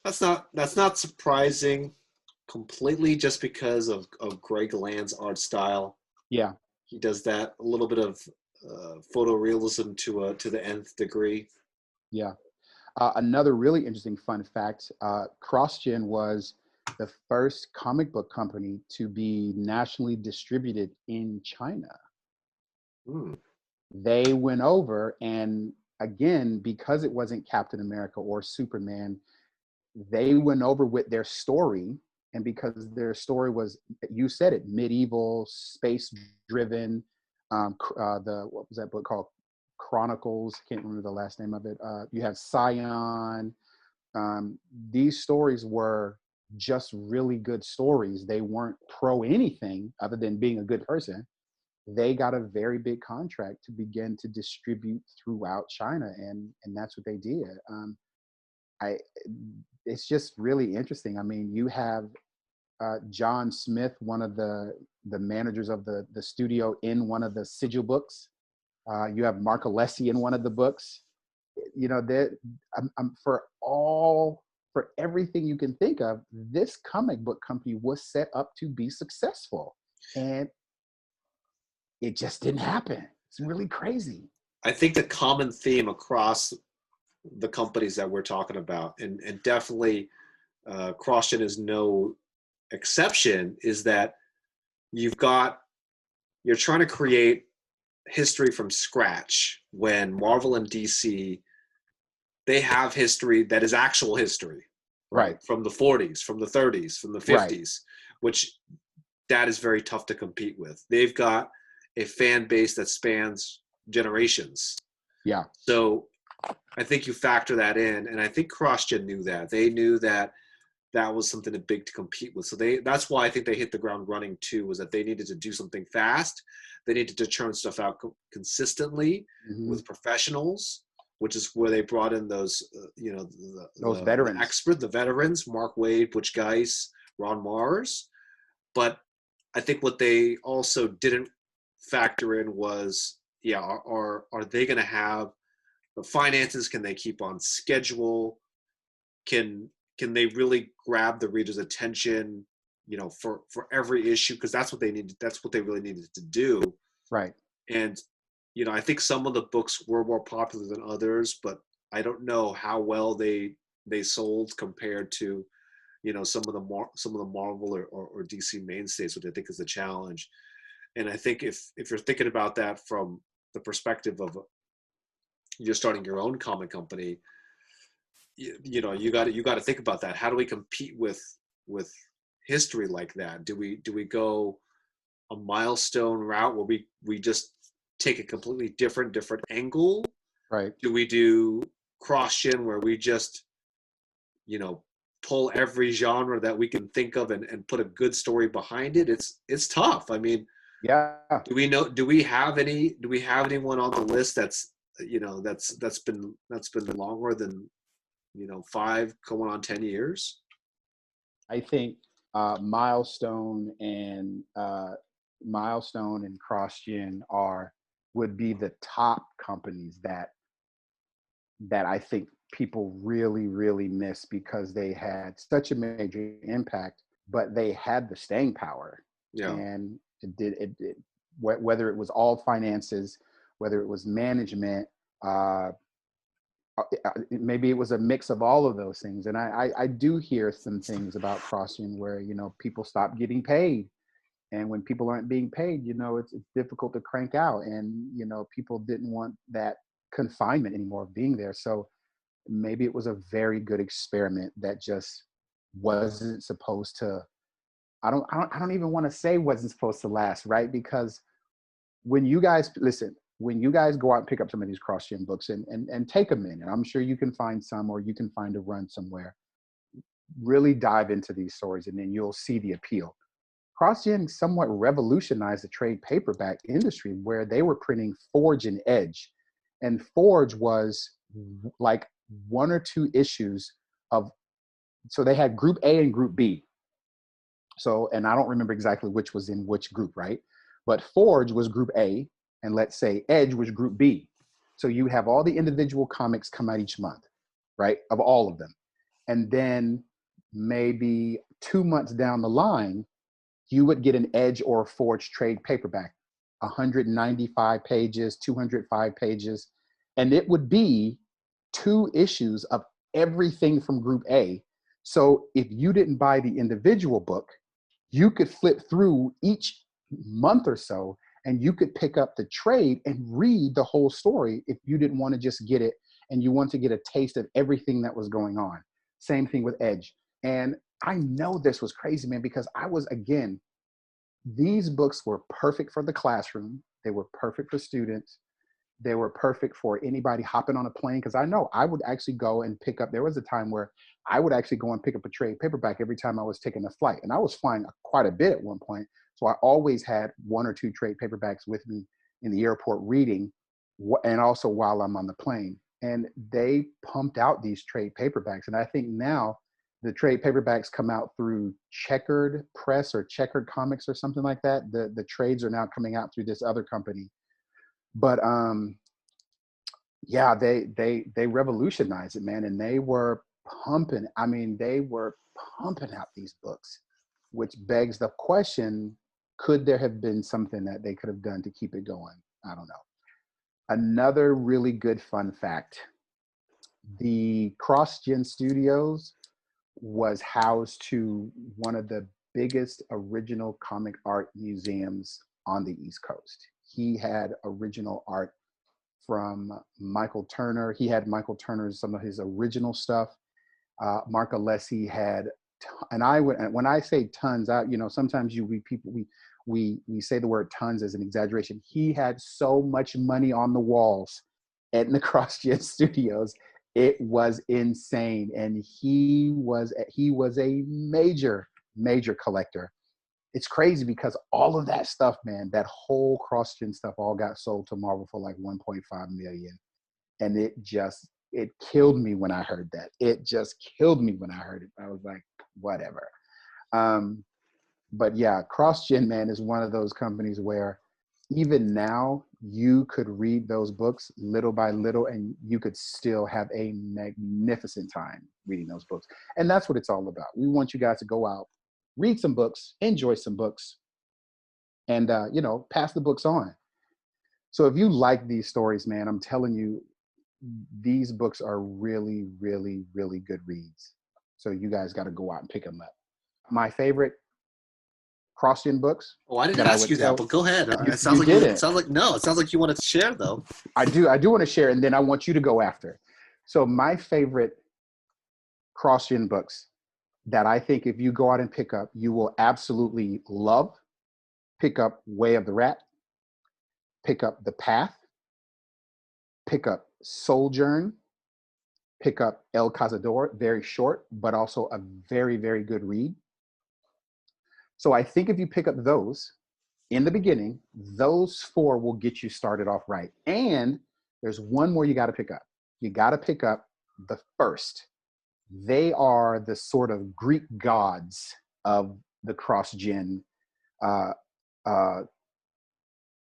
That's not surprising completely, just because of Greg Land's art style. Yeah, he does that a little bit of photorealism to the nth degree. Yeah. Another really interesting fun fact: CrossGen was the first comic book company to be nationally distributed in China. They went over, and again, because it wasn't Captain America or Superman, they went over with their story. And because their story was, you said it, medieval, space-driven, what was that book called? Chronicles, can't remember the last name of it. You have Scion. These stories were just really good stories. They weren't pro anything other than being a good person. They got a very big contract to begin to distribute throughout China, and that's what they did. It's just really interesting. I mean, you have John Smith, one of the managers of the studio, in one of the sigil books. You have Mark Alessi in one of the books. For everything you can think of, this comic book company was set up to be successful, and it just didn't happen. It's really crazy. I think the common theme across the companies that we're talking about, and definitely CrossGen is no exception, is that you're trying to create history from scratch, when Marvel and DC, they have history that is actual history, right? From the 40s, from the 30s, from the 50s, right. Which that is very tough to compete with. They've got a fan base that spans generations. Yeah. So I think you factor that in, and I think CrossGen knew that. They knew that that was something big to compete with. So that's why I think they hit the ground running too, was that they needed to do something fast. They needed to churn stuff out consistently Mm-hmm. with professionals, which is where they brought in those, Those the veterans. expert, the veterans, Mark Wade, Butch Geis, Ron Mars. But I think what they also didn't factor in was, are they going to have the finances? Can they keep on schedule? Can they really grab the reader's attention, for every issue? Because that's what they needed. That's what they really needed to do. Right. And I think some of the books were more popular than others, but I don't know how well they sold compared to some of the Marvel or DC mainstays, which I think is the challenge. And I think if you're thinking about that from the perspective of you're starting your own comic company, you got to think about that. How do we compete with history like that? Do we go a Milestone route where we just take a completely different angle? Right. Do we do CrossGen where we just pull every genre that we can think of and put a good story behind it? It's tough. I mean, Yeah. do we have anyone on the list that's been longer than 5 going on 10 years? I think Milestone and CrossGen would be the top companies that I think people really, really miss because they had such a major impact, but they had the staying power. Yeah. And whether it was all finances, whether it was management, maybe it was a mix of all of those things. And I do hear some things about CrossGen where, people stop getting paid. And when people aren't being paid, it's difficult to crank out. And, people didn't want that confinement anymore of being there. So maybe it was a very good experiment that just wasn't supposed to, I don't even want to say wasn't supposed to last, right? Because when you guys go out and pick up some of these CrossGen books and take a minute, I'm sure you can find some, or you can find a run somewhere, really dive into these stories, and then you'll see the appeal. CrossGen somewhat revolutionized the trade paperback industry where they were printing Forge and Edge. And Forge was like 1 or 2 issues of, so they had Group A and Group B. So, and I don't remember exactly which was in which group, right? But Forge was Group A, and let's say Edge was Group B. So you have all the individual comics come out each month, right? Of all of them. And then maybe 2 months down the line, you would get an Edge or a Forge trade paperback, 195 pages, 205 pages, and it would be 2 issues of everything from Group A. So if you didn't buy the individual book, you could flip through each month or so, and you could pick up the trade and read the whole story if you didn't want to just get it and you want to get a taste of everything that was going on. Same thing with Edge. And I know this was crazy, man, because these books were perfect for the classroom. They were perfect for students. They were perfect for anybody hopping on a plane. Because I know I would actually go and pick up, there was a time where I would actually go and pick up a trade paperback every time I was taking a flight. And I was flying quite a bit at one point. So I always had 1 or 2 trade paperbacks with me in the airport reading, and also while I'm on the plane. And they pumped out these trade paperbacks. And I think now the trade paperbacks come out through Checkered Press or Checkered Comics or something like that. The trades are now coming out through this other company. But yeah, they revolutionized it, man. And they were pumping out these books, which begs the question, could there have been something that they could have done to keep it going? I don't know. Another really good fun fact, the CrossGen Studios was housed to one of the biggest original comic art museums on the East Coast. He had original art from Michael Turner. He had Michael Turner's, some of his original stuff. Mark Alessi had, when I say tons, sometimes we say the word tons as an exaggeration. He had so much money on the walls at the CrossGen Studios. It was insane, and he was a major collector. It's crazy because all of that stuff, man, that whole CrossGen stuff all got sold to Marvel for like 1.5 million. And it killed me when I heard that. It just killed me when I heard it. I was like, whatever. But yeah, CrossGen, man, is one of those companies where even now you could read those books little by little and you could still have a magnificent time reading those books. And that's what it's all about. We want you guys to go out, read some books, enjoy some books, and pass the books on. So if you like these stories, man, I'm telling you, these books are really, really, really good reads. So you guys got to go out and pick them up. My favorite CrossGen books. Oh, I didn't ask you that, but go ahead. It sounds like didn't. It sounds like you want to share, though. I do want to share, and then I want you to go after. So my favorite CrossGen books that I think if you go out and pick up, you will absolutely love. Pick up Way of the Rat. Pick up The Path. Pick up Sojourn. Pick up El Cazador. Very short, but also a very, very good read. So I think if you pick up those in the beginning, those 4 will get you started off right. And there's one more you got to pick up. You got to pick up the first. They are the sort of Greek gods of the CrossGen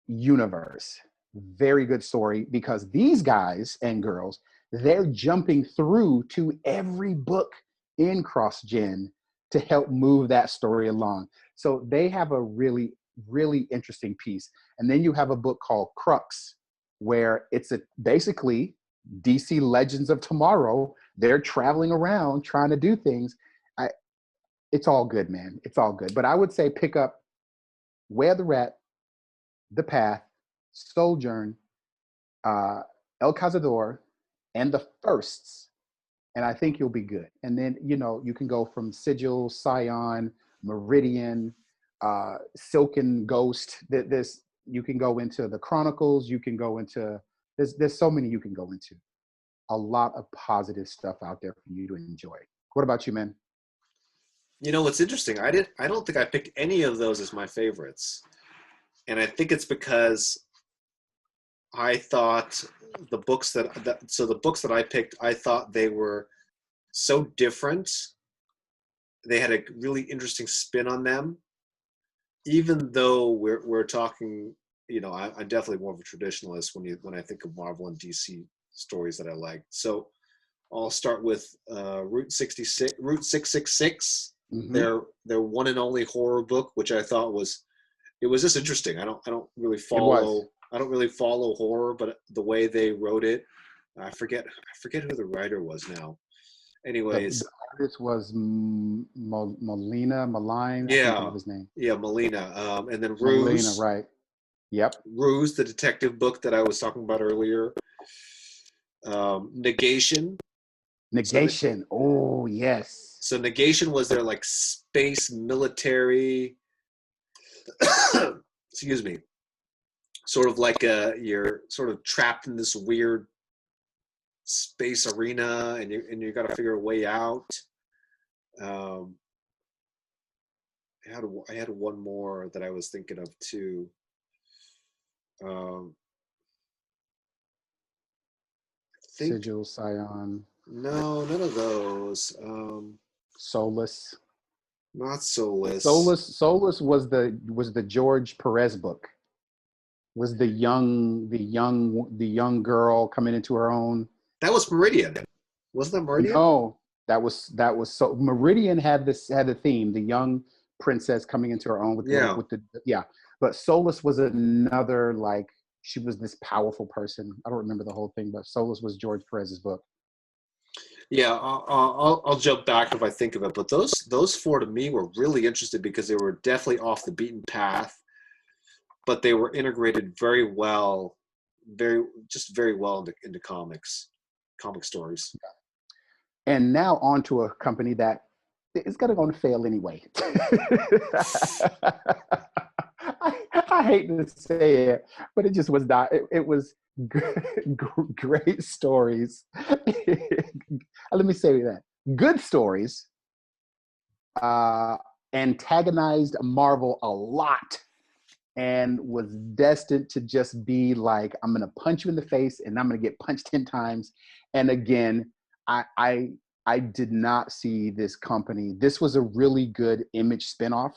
universe. Very good story, because these guys and girls, they're jumping through to every book in CrossGen to help move that story along. So they have a really, really interesting piece. And then you have a book called Crux, where it's basically DC Legends of Tomorrow. They're traveling around trying to do things. It's all good, man. It's all good. But I would say pick up Way of the Rat, The Path, Sojourn, El Cazador, and the firsts. And I think you'll be good. And then, you can go from Sigil, Scion, Meridian, Silken Ghost. You can go into the Chronicles. You can go into, there's so many you can go into. A lot of positive stuff out there for you to enjoy. What about you, man? What's interesting? I don't think I picked any of those as my favorites. And I think it's because I thought the books that I picked, I thought they were so different. They had a really interesting spin on them. Even though we're talking, I'm definitely more of a traditionalist when I think of Marvel and DC stories that I like. So I'll start with Route 666. Mm-hmm. Their one and only horror book, which I thought was just interesting. I don't really follow horror, but the way they wrote it, I forget who the writer was now. Anyways, the artist was Maline. Yeah, I can't think of his name. Yeah, Molina. And then Molina, Ruse. right? Yep. Ruse, the detective book that I was talking about earlier. Negation. Negation. Oh, yes. So Negation was their like space military. Excuse me. Sort of like you're sort of trapped in this weird space arena, and you got to figure a way out. I had one more that I was thinking of too. Sigil, Scion. No, none of those. Solus. Not Solus. Solus was the George Perez book. Was the young girl coming into her own. That was Meridian. Wasn't that Meridian? No, that was so Meridian had a theme, the young princess coming into her own with the But Solus was another, like, she was this powerful person. I don't remember the whole thing, but Solus was George Perez's book. Yeah, I'll jump back if I think of it. But those 4 to me were really interesting because they were definitely off the beaten path, but they were integrated very well, very well into comic stories. And now on to a company that is going to fail anyway. I hate to say it, but it just was not. It was great stories. Let me say that good stories antagonized Marvel a lot and was destined to just be like, I'm gonna punch you in the face and I'm gonna get punched 10 times. And again, I did not see this company. This was a really good Image spinoff.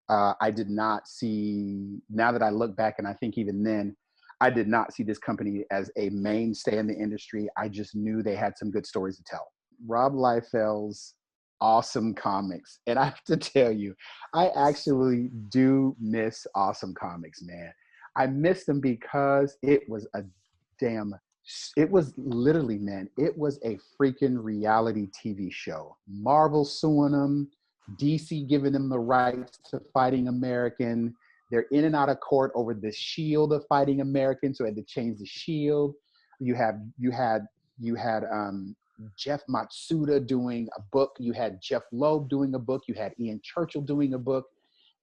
I did not see, now that I look back, and I think even then, I did not see this company as a mainstay in the industry. I just knew they had some good stories to tell. Rob Liefeld's Awesome Comics. And I have to tell you, I actually do miss Awesome Comics, man. I miss them because it was a damn, it was literally, man, it was a freaking reality TV show. Marvel suing them, DC giving them the rights to Fighting American. They're in and out of court over the shield of Fighting American, so they had to change the shield. You had Jeff Matsuda doing a book. You had Jeff Loeb doing a book. You had Ian Churchill doing a book.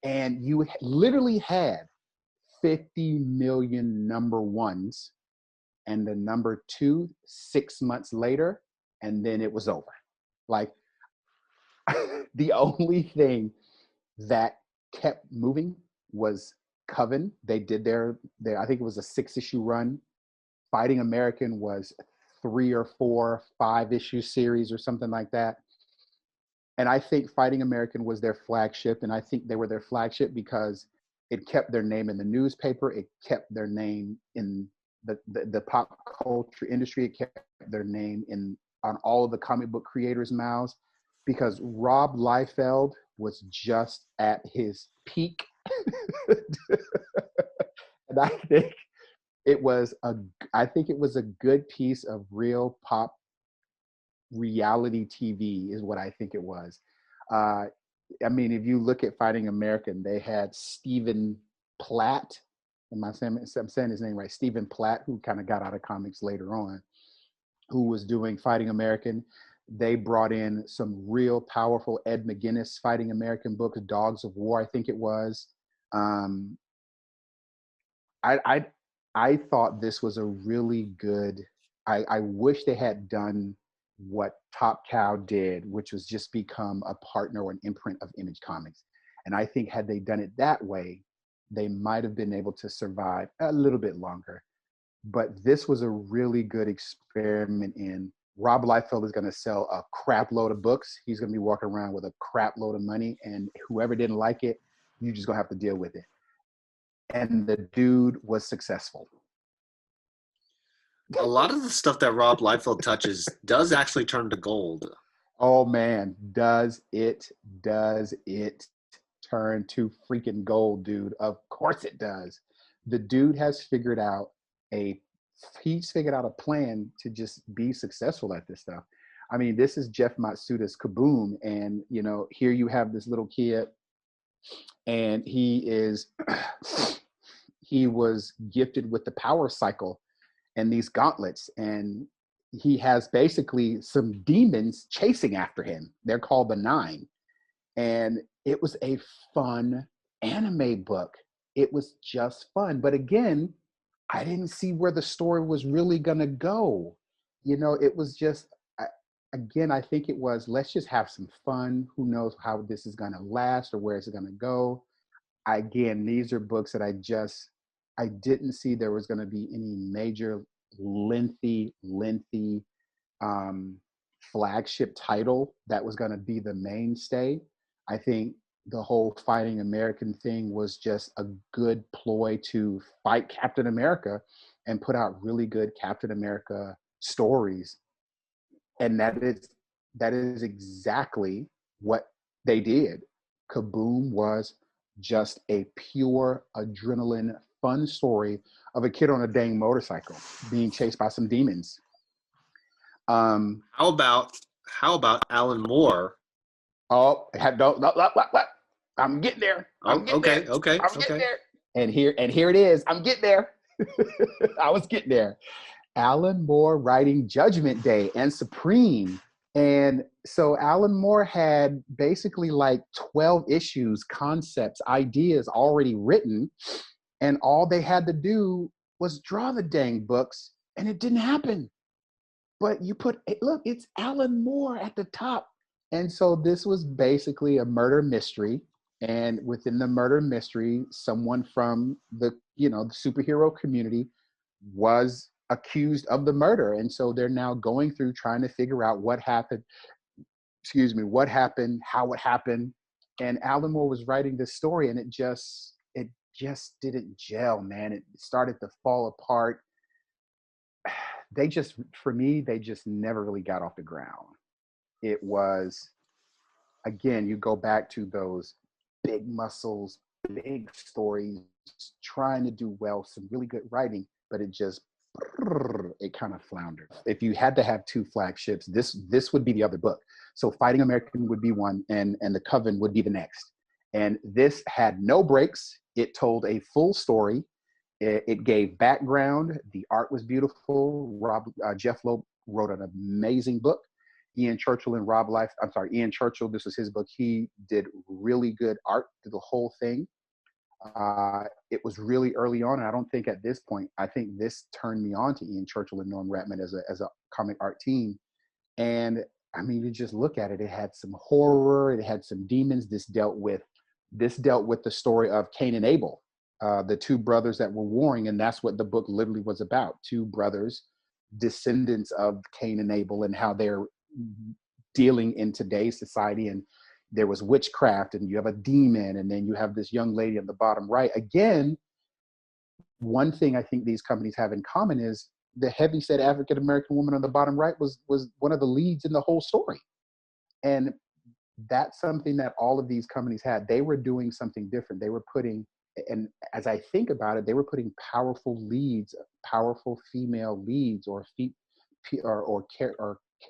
And you literally had 50 million number ones and the number two 6 months later, and then it was over. Like, the only thing that kept moving was Coven. They did their I think it was a 6-issue run. Fighting American was 3 or 4, 5-issue series or something like that. And I think Fighting American was their flagship. And I think they were their flagship because it kept their name in the newspaper. It kept their name in the pop culture industry. It kept their name on all of the comic book creators' mouths, because Rob Liefeld was just at his peak. And I think it was a good piece of real pop reality TV is what I think it was. I mean, if you look at Fighting American, they had Stephen Platt. I'm saying his name right? Stephen Platt, who kind of got out of comics later on, who was doing Fighting American. They brought in some real powerful Ed McGuinness Fighting American books, Dogs of War, I think it was. I thought this was a really good. I wish they had done what Top Cow did, which was just become a partner or an imprint of Image Comics. And I think had they done it that way, they might have been able to survive a little bit longer. But this was a really good experiment in Rob Liefeld is going to sell a crap load of books. He's going to be walking around with a crap load of money, and whoever didn't like it, you're just going to have to deal with it. And the dude was successful. A lot of the stuff that Rob Liefeld touches does actually turn to gold. Oh man, does it turn to freaking gold, dude? Of course it does. The dude has figured out a plan to just be successful at this stuff. I mean, this is Jeff Matsuda's Kaboom, and here you have this little kid, and he was gifted with the power cycle and these gauntlets, and he has basically some demons chasing after him. They're called the Nine. And it was a fun anime book. It was just fun. But again, I didn't see where the story was really going to go. It was just, I think it was, let's just have some fun. Who knows how this is going to last or where it's going to go. Again, these are books that I didn't see there was going to be any major lengthy flagship title that was going to be the mainstay. I think the whole Fighting American thing was just a good ploy to fight Captain America and put out really good Captain America stories. And that is exactly what they did. Kaboom was just a pure adrenaline fun story of a kid on a dang motorcycle being chased by some demons. How about Alan Moore? Oh, I'm getting there. Okay. Getting there. And here it is. I'm getting there. I was getting there. Alan Moore writing Judgment Day and Supreme. And so Alan Moore had basically like 12 issues, concepts, ideas already written. And all they had to do was draw the dang books, and it didn't happen. But you put, look, it's Alan Moore at the top. And so this was basically a murder mystery. And within the murder mystery, someone from the, you know, the superhero community was accused of the murder. And so they're now going through trying to figure out what happened, what happened, how it happened. And Alan Moore was writing this story, and it just didn't gel, man. It started to fall apart. They just, for me, they just never really got off the ground. It was, again, you go back to those big muscles, big stories, trying to do well, some really good writing, but it kind of floundered. If you had to have two flagships, this would be the other book. So Fighting American would be one, and The Coven would be the next. And this had no breaks. It told a full story. It gave background. The art was beautiful. Jeff Loeb wrote an amazing book. Ian Churchill, this was his book. He did really good art through the whole thing. It was really early on, and I don't think at this point, I think this turned me on to Ian Churchill and Norm Ratman as a comic art team. And I mean, you just look at it, it had some horror, it had some demons. This dealt with the story of Cain and Abel, the two brothers that were warring, and that's what the book literally was about. Two brothers, descendants of Cain and Abel, and how they're dealing in today's society. And there was witchcraft, and you have a demon, and then you have this young lady on the bottom right. Again, one thing I think these companies have in common is the heavyset African-American woman on the bottom right was one of the leads in the whole story. And that's something that all of these companies had. They were doing something different. They were putting, and as I think about it, they were putting powerful leads, powerful female leads, or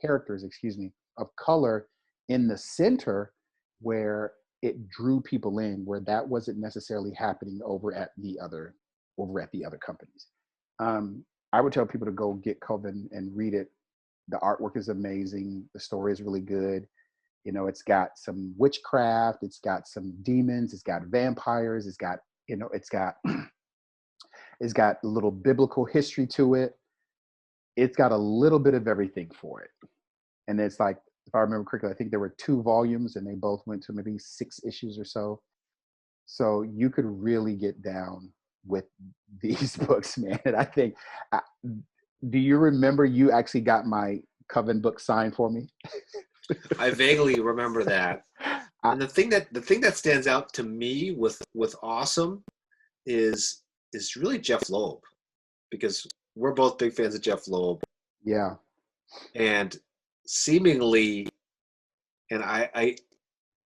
characters, of color in the center, where it drew people in, where that wasn't necessarily happening over at the other companies. I would tell people to go get Coven and read it. The artwork is amazing. The story is really good. You know, it's got some witchcraft, it's got some demons, it's got vampires, it's got it's got a little biblical history to it. It's got a little bit of everything for it. And it's like, if I remember correctly, I think there were 2 volumes, and they both went to maybe 6 issues or so. So you could really get down with these books, man. And I think, do you remember you actually got my Coven book signed for me? I vaguely remember that. And the thing that stands out to me with Awesome is really Jeff Loeb, because we're both big fans of Jeff Loeb. Yeah. And seemingly, and I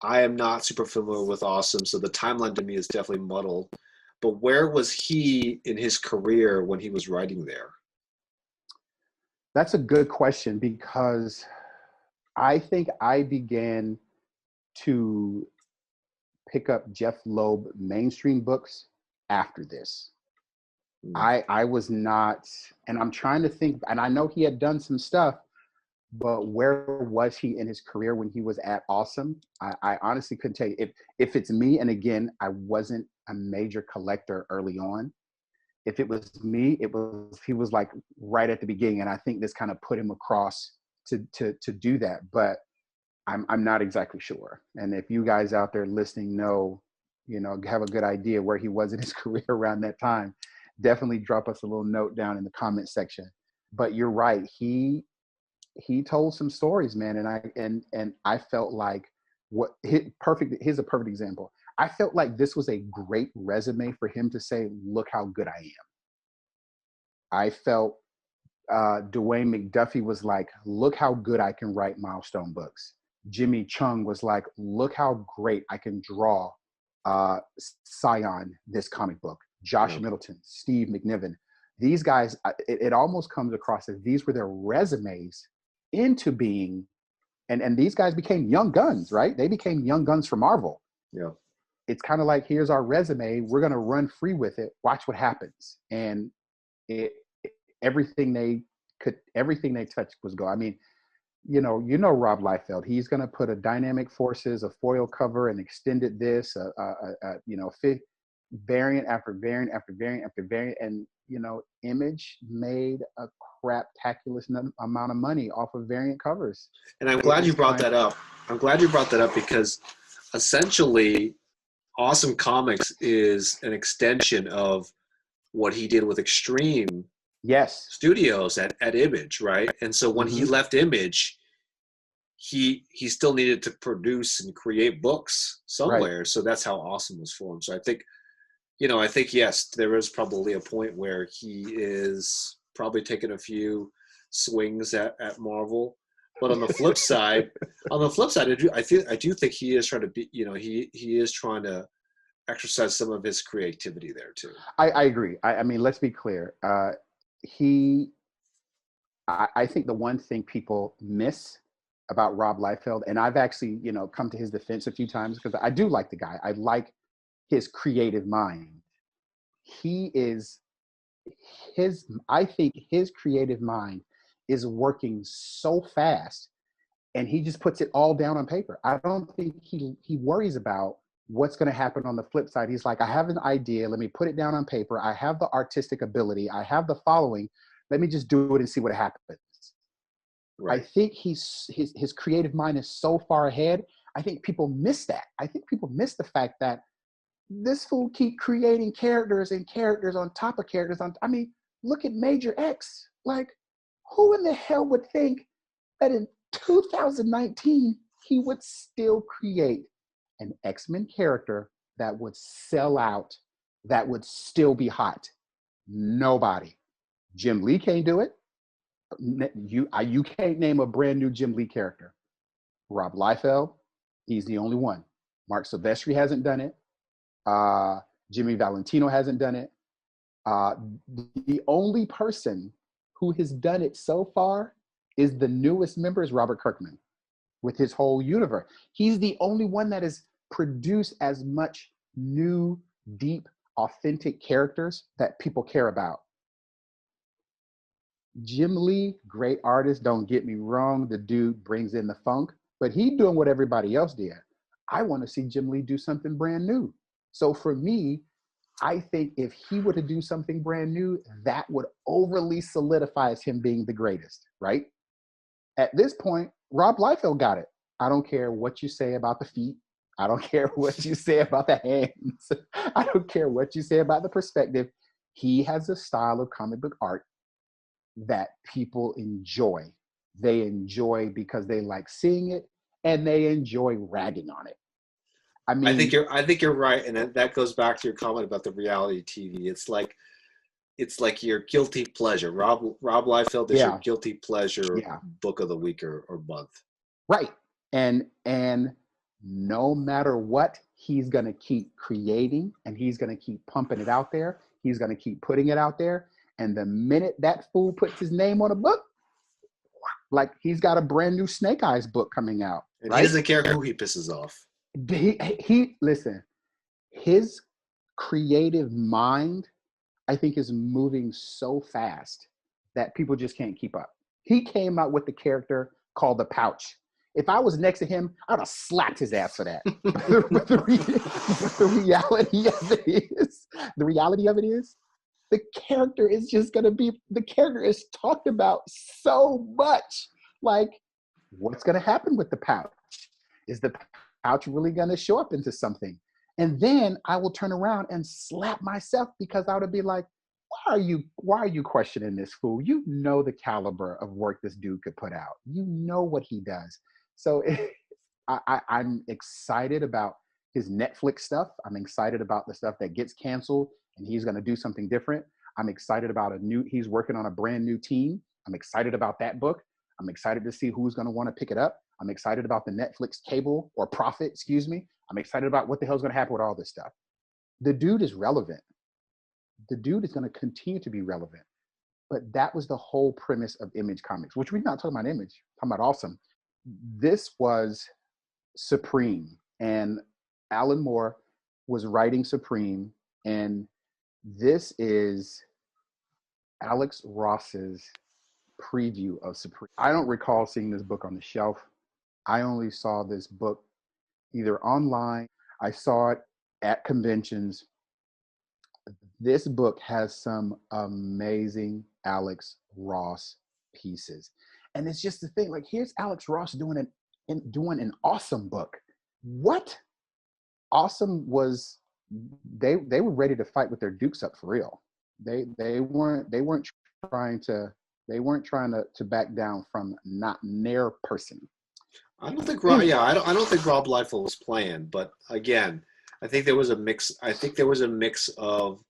am not super familiar with Awesome, so the timeline to me is definitely muddled. But where was he in his career when he was writing there? That's a good question, because I think I began to pick up Jeff Loeb mainstream books after this. I was not, and I'm trying to think, and I know he had done some stuff, but where was he in his career when he was at Awesome? I honestly couldn't tell you. If it's me, and again, I wasn't a major collector early on. If it was me, he was like right at the beginning, and I think this kind of put him across to do that. But I'm not exactly sure. And if you guys out there listening know, have a good idea where he was in his career around that time, definitely drop us a little note down in the comment section. But you're right. He told some stories, man. And I felt like here's a perfect example. I felt like this was a great resume for him to say, look how good I am. I felt Dwayne McDuffie was like, look how good I can write Milestone books. Jimmy Chung was like, look how great I can draw Scion, this comic book. Josh Middleton, Steve McNiven. These guys, it almost comes across as these were their resumes into being, and these guys became young guns, right? They became young guns for Marvel. Yeah. It's kind of like, here's our resume. We're going to run free with it. Watch what happens. And everything they touched was go. I mean, Rob Liefeld, he's going to put a Dynamic Forces, a foil cover, and extended this, variant after variant after variant after variant, and Image made a craptaculous amount of money off of variant covers. And I'm It glad you was brought time. that up. I'm glad you brought that up because essentially, Awesome Comics is an extension of what he did with Extreme Yes. Studios at Image, right? And so when he Hmm. left Image, he still needed to produce and create books Right. somewhere. So that's how Awesome was formed. So I think yes, there is probably a point where he is probably taking a few swings at Marvel. But on the flip side, I do think he is trying to be, he is trying to exercise some of his creativity there too. I agree. I mean, let's be clear. He, I think the one thing people miss about Rob Liefeld, and I've actually, come to his defense a few times because I do like the guy. I like his creative mind. He is I think his creative mind is working so fast, and he just puts it all down on paper. I don't think he worries about what's going to happen on the flip side. He's like, I have an idea, let me put it down on paper. I have the artistic ability, I have the following, let me just do it and see what happens. I Right. think his creative mind is so far ahead. I think people miss that. I think people miss the fact that this fool keep creating characters and characters on top of characters on. I mean, look at Major X. Like, who in the hell would think that in 2019 he would still create an X-Men character that would sell out, that would still be hot? Nobody. Jim Lee can't do it. You can't name a brand new Jim Lee character. Rob Liefeld, he's the only one. Mark Silvestri hasn't done it. Uh, Jimmy Valentino hasn't done it. Uh, the only person who has done it so far is the newest member is Robert Kirkman with his whole universe. He's the only one that has produced as much new, deep, authentic characters that people care about. Jim Lee, great artist, don't get me wrong. The dude brings in the funk, but he doing what everybody else did. I want to see Jim Lee do something brand new. So for me, I think if he were to do something brand new, that would overly solidify him being the greatest, right? At this point, Rob Liefeld got it. I don't care what you say about the feet. I don't care what you say about the hands. I don't care what you say about the perspective. He has a style of comic book art that people enjoy. They enjoy because they like seeing it and they enjoy ragging on it. I mean, I think you're right, and that goes back to your comment about the reality TV. It's like your guilty pleasure. Rob Liefeld is your yeah, guilty pleasure yeah, book of the week or month. right. And no matter what, he's gonna keep creating and he's gonna keep pumping it out there. He's gonna keep putting it out there. And the minute that fool puts his name on a book, like he's got a brand new Snake Eyes book coming out, And he right? doesn't care who he pisses off. He listen, his creative mind, I think, is moving so fast that people just can't keep up. He came out with the character called the Pouch. If I was next to him, I'd have slapped his ass for that. But the reality of it is, the character is just going to be, the character is talked about so much. Like, what's going to happen with the Pouch? Is the Pouch really going to show up into something? And then I will turn around and slap myself because I would be like, why are you questioning this fool? You know the caliber of work this dude could put out. You know what he does. So I'm excited about his Netflix stuff. I'm excited about the stuff that gets canceled and he's going to do something different. I'm excited about he's working on a brand new team. I'm excited about that book. I'm excited to see who's going to want to pick it up. I'm excited about the Netflix cable or profit, excuse me. I'm excited about what the hell's going to happen with all this stuff. The dude is relevant. The dude is going to continue to be relevant. But that was the whole premise of Image Comics, which we're not talking about Image, we're talking about Awesome. This was Supreme, and Alan Moore was writing Supreme, and this is Alex Ross's preview of Supreme. I don't recall seeing this book on the shelf. I only saw this book either online, I saw it at conventions, this book has some amazing Alex Ross pieces. And it's just the thing, like here's Alex Ross doing an awesome book. What? Awesome was they were ready to fight with their dukes up for real. They weren't trying to to back down from not their person. I don't think Anyway, I don't think Rob Liefeld was playing, but again, I think there was a mix. I think there was a mix of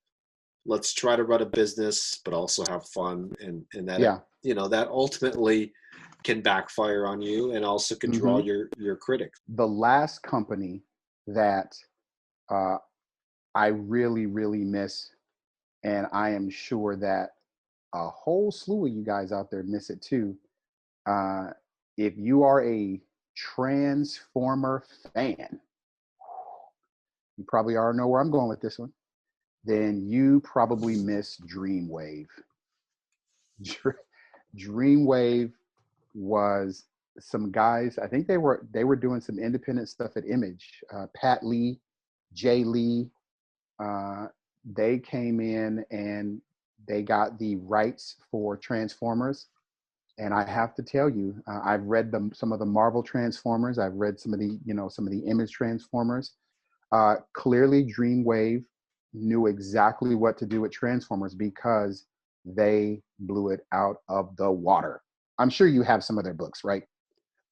let's try to run a business, but also have fun, and that yeah. that ultimately can backfire on you, and also can draw Hmm. your critics. The last company that uh, I really, really miss, and I am sure that a whole slew of you guys out there miss it too. Uh, if you are a Transformer fan, you probably already know where I'm going with this one. Then you probably miss DreamWave. DreamWave was some guys. I think they were doing some independent stuff at Image. Pat Lee, Jay Lee, uh, they came in and they got the rights for Transformers. And I have to tell you, I've read some of the Marvel Transformers. I've read some of the Image Transformers. Clearly, Dreamwave knew exactly what to do with Transformers because they blew it out of the water. I'm sure you have some of their books, right?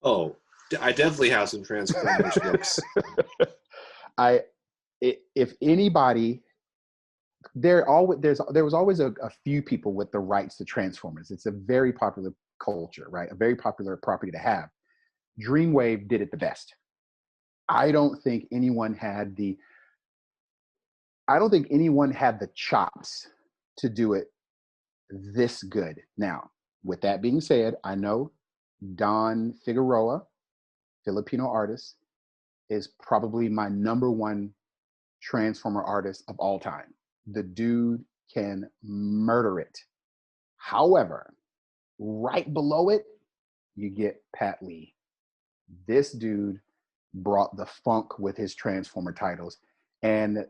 Oh, I definitely have some Transformers books. I if anybody there was always a few people with the rights to Transformers. It's a very popular culture, right? A very popular property to have. Dreamwave did it the best. I don't think anyone had the I don't think anyone had the chops to do it this good. Now, with that being said, I know Don Figueroa, Filipino artist, is probably my number one Transformer artist of all time. The dude can murder it. However, right below it, you get Pat Lee. This dude brought the funk with his Transformer titles. And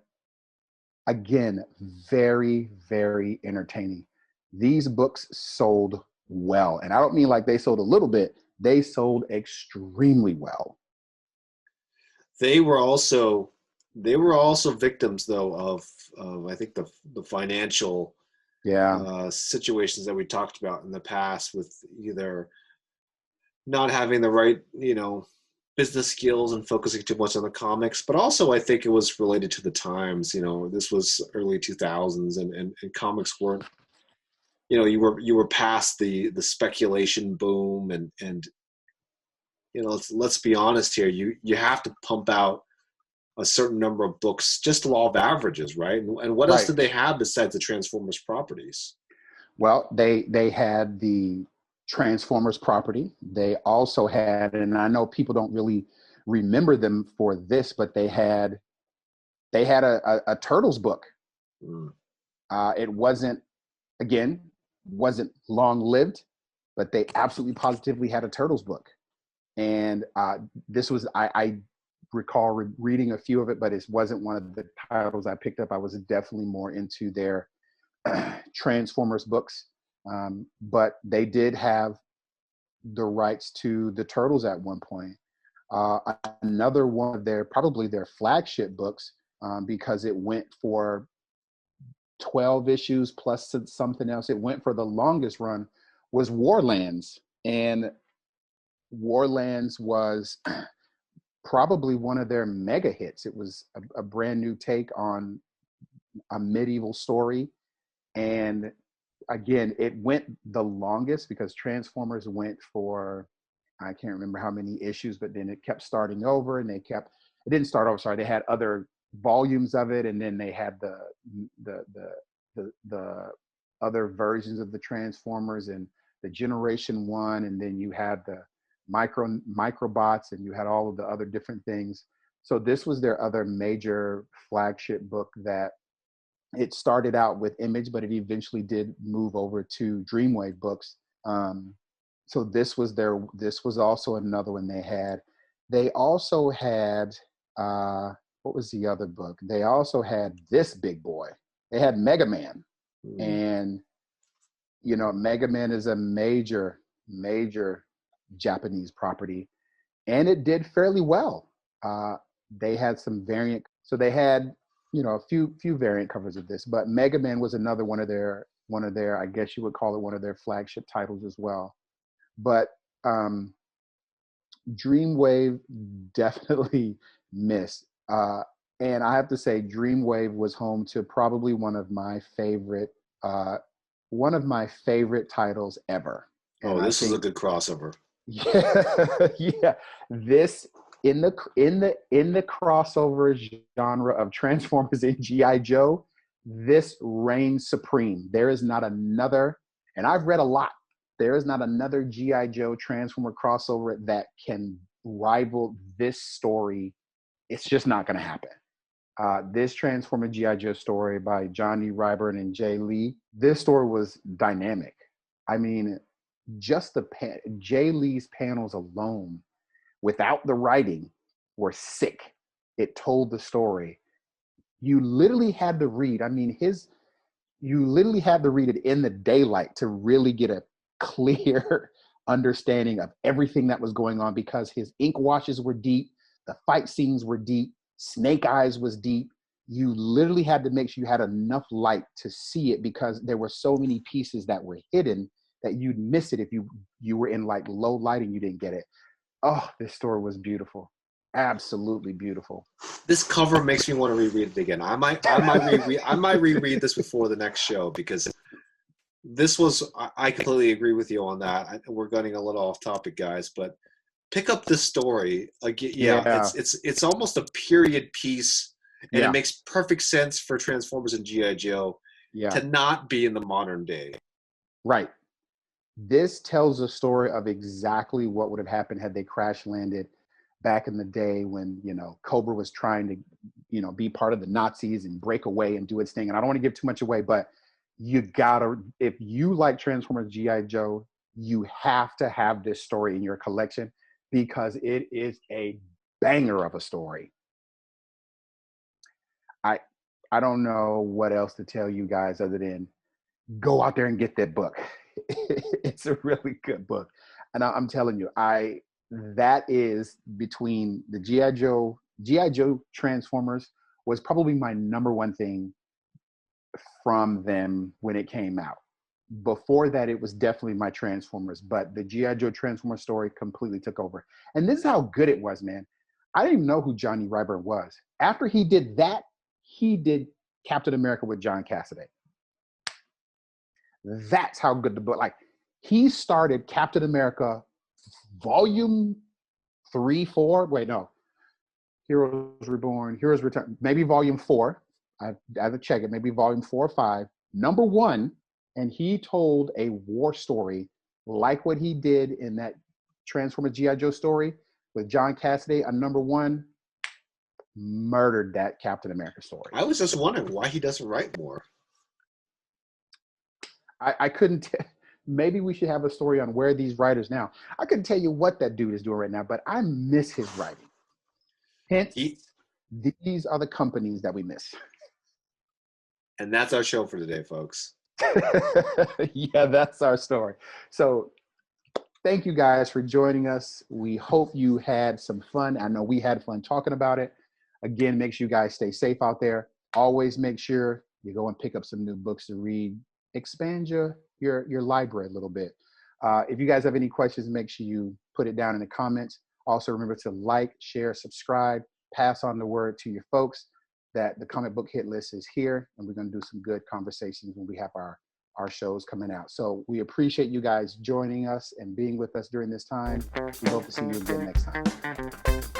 again, very, very entertaining. These books sold well. And I don't mean like they sold a little bit, they sold extremely well. They were also victims though of I think the financial Yeah. situations that we talked about in the past, with either not having the right business skills and focusing too much on the comics, but also I think it was related to the times. This was early 2000s, and comics weren't, you were past the speculation boom, and let's be honest here, you have to pump out a certain number of books, just law of averages, right? And what else Right. did they have besides the Transformers properties? Well, they had the Transformers property. They also had, and I know people don't really remember them for this, but they had a Turtles book. Mm. It wasn't long lived, but they absolutely positively had a Turtles book. And this was I recall reading a few of it, but it wasn't one of the titles I picked up. I was definitely more into their Transformers books, but they did have the rights to the Turtles at one point. Uh, Another one of probably their flagship books, because it went for 12 issues plus something else. It went for the longest run, was Warlands. And Warlands was probably one of their mega hits. It was a brand new take on a medieval story. And again, it went the longest because Transformers went for, I can't remember how many issues, but then it kept starting over, and it didn't start over, sorry, they had other volumes of it, and then they had the other versions of the Transformers and the Generation 1, and then you had the microbots, and you had all of the other different things. So this was their other major flagship book that it started out with Image, but it eventually did move over to Dreamwave books. So this was also another one they had. They also had what was the other book? They also had this big boy. They had Mega Man, Mm. and you know, Mega Man is a major, major Japanese property, and it did fairly well. Uh, they had some variant, so they had, you know, a few variant covers of this, but Mega Man was another one of their, I guess you would call it one of their flagship titles as well. But um, DreamWave definitely missed. And I have to say, DreamWave was home to probably uh, one of my favorite titles ever. And Oh, I this is a think, good crossover. yeah, yeah, this in the crossover genre of Transformers and GI Joe, this reigns supreme. There is not another, and I've read a lot. There is not another GI Joe Transformer crossover that can rival this story. It's just not going to happen. This Transformer GI Joe story by Johnny Ryburn and Jay Lee. This story was dynamic. I mean, just Jay Lee's panels alone, without the writing, were sick. It told the story. You literally had to read. I mean, you literally had to read it in the daylight to really get a clear understanding of everything that was going on, because his ink washes were deep, the fight scenes were deep, Snake Eyes was deep. You literally had to make sure you had enough light to see it, because there were so many pieces that were hidden that you'd miss it if you were in like low light and you didn't get it. Oh, this story was beautiful. Absolutely beautiful. This cover makes me want to reread it again. I might reread this before the next show, because this was. I completely agree with you on that. We're getting a little off topic, guys, but pick up this story again. Yeah, Yeah. it's almost a period piece, and it Yeah. makes perfect sense for Transformers and GI Joe Yeah. to not be in the modern day. Right. This tells a story of exactly what would have happened had they crash landed back in the day when, you know, Cobra was trying to, you know, be part of the Nazis and break away and do its thing. And I don't want to give too much away, but you gotta, if you like Transformers GI Joe, you have to have this story in your collection, because it is a banger of a story. I I don't know what else to tell you guys other than go out there and get that book. It's a really good book. And I'm telling you, that is, between the GI Joe Transformers was probably my number one thing from them when it came out. Before that, it was definitely my Transformers, but the GI Joe Transformer story completely took over. And this is how good it was, man. I didn't even know who Johnny Ryburn was. After he did that, he did Captain America with John Cassaday. That's how good the book. Like, he started Captain America volume 3, 4. Wait, no. Heroes Reborn, Heroes Return. Maybe volume 4. I have to check it. Maybe volume 4 or 5. Number 1, and he told a war story like what he did in that Transformers GI Joe story with John Cassaday. A number 1 murdered that Captain America story. I was just wondering why he doesn't write more. I couldn't. Maybe we should have a story on where these writers now. I couldn't tell you what that dude is doing right now, but I miss his writing. Hence, these are the companies that we miss. And that's our show for today, folks. Yeah, that's our story. So thank you guys for joining us. We hope you had some fun. I know we had fun talking about it. Again, make sure you guys stay safe out there. Always make sure you go and pick up some new books to read. Expand your library a little bit. If you guys have any questions, make sure you put it down in the comments. Also, remember to like, share, subscribe, pass on the word to your folks that the comic book hit list is here, and we're going to do some good conversations when we have our shows coming out. So we appreciate you guys joining us and being with us during this time. We hope to see you again next time.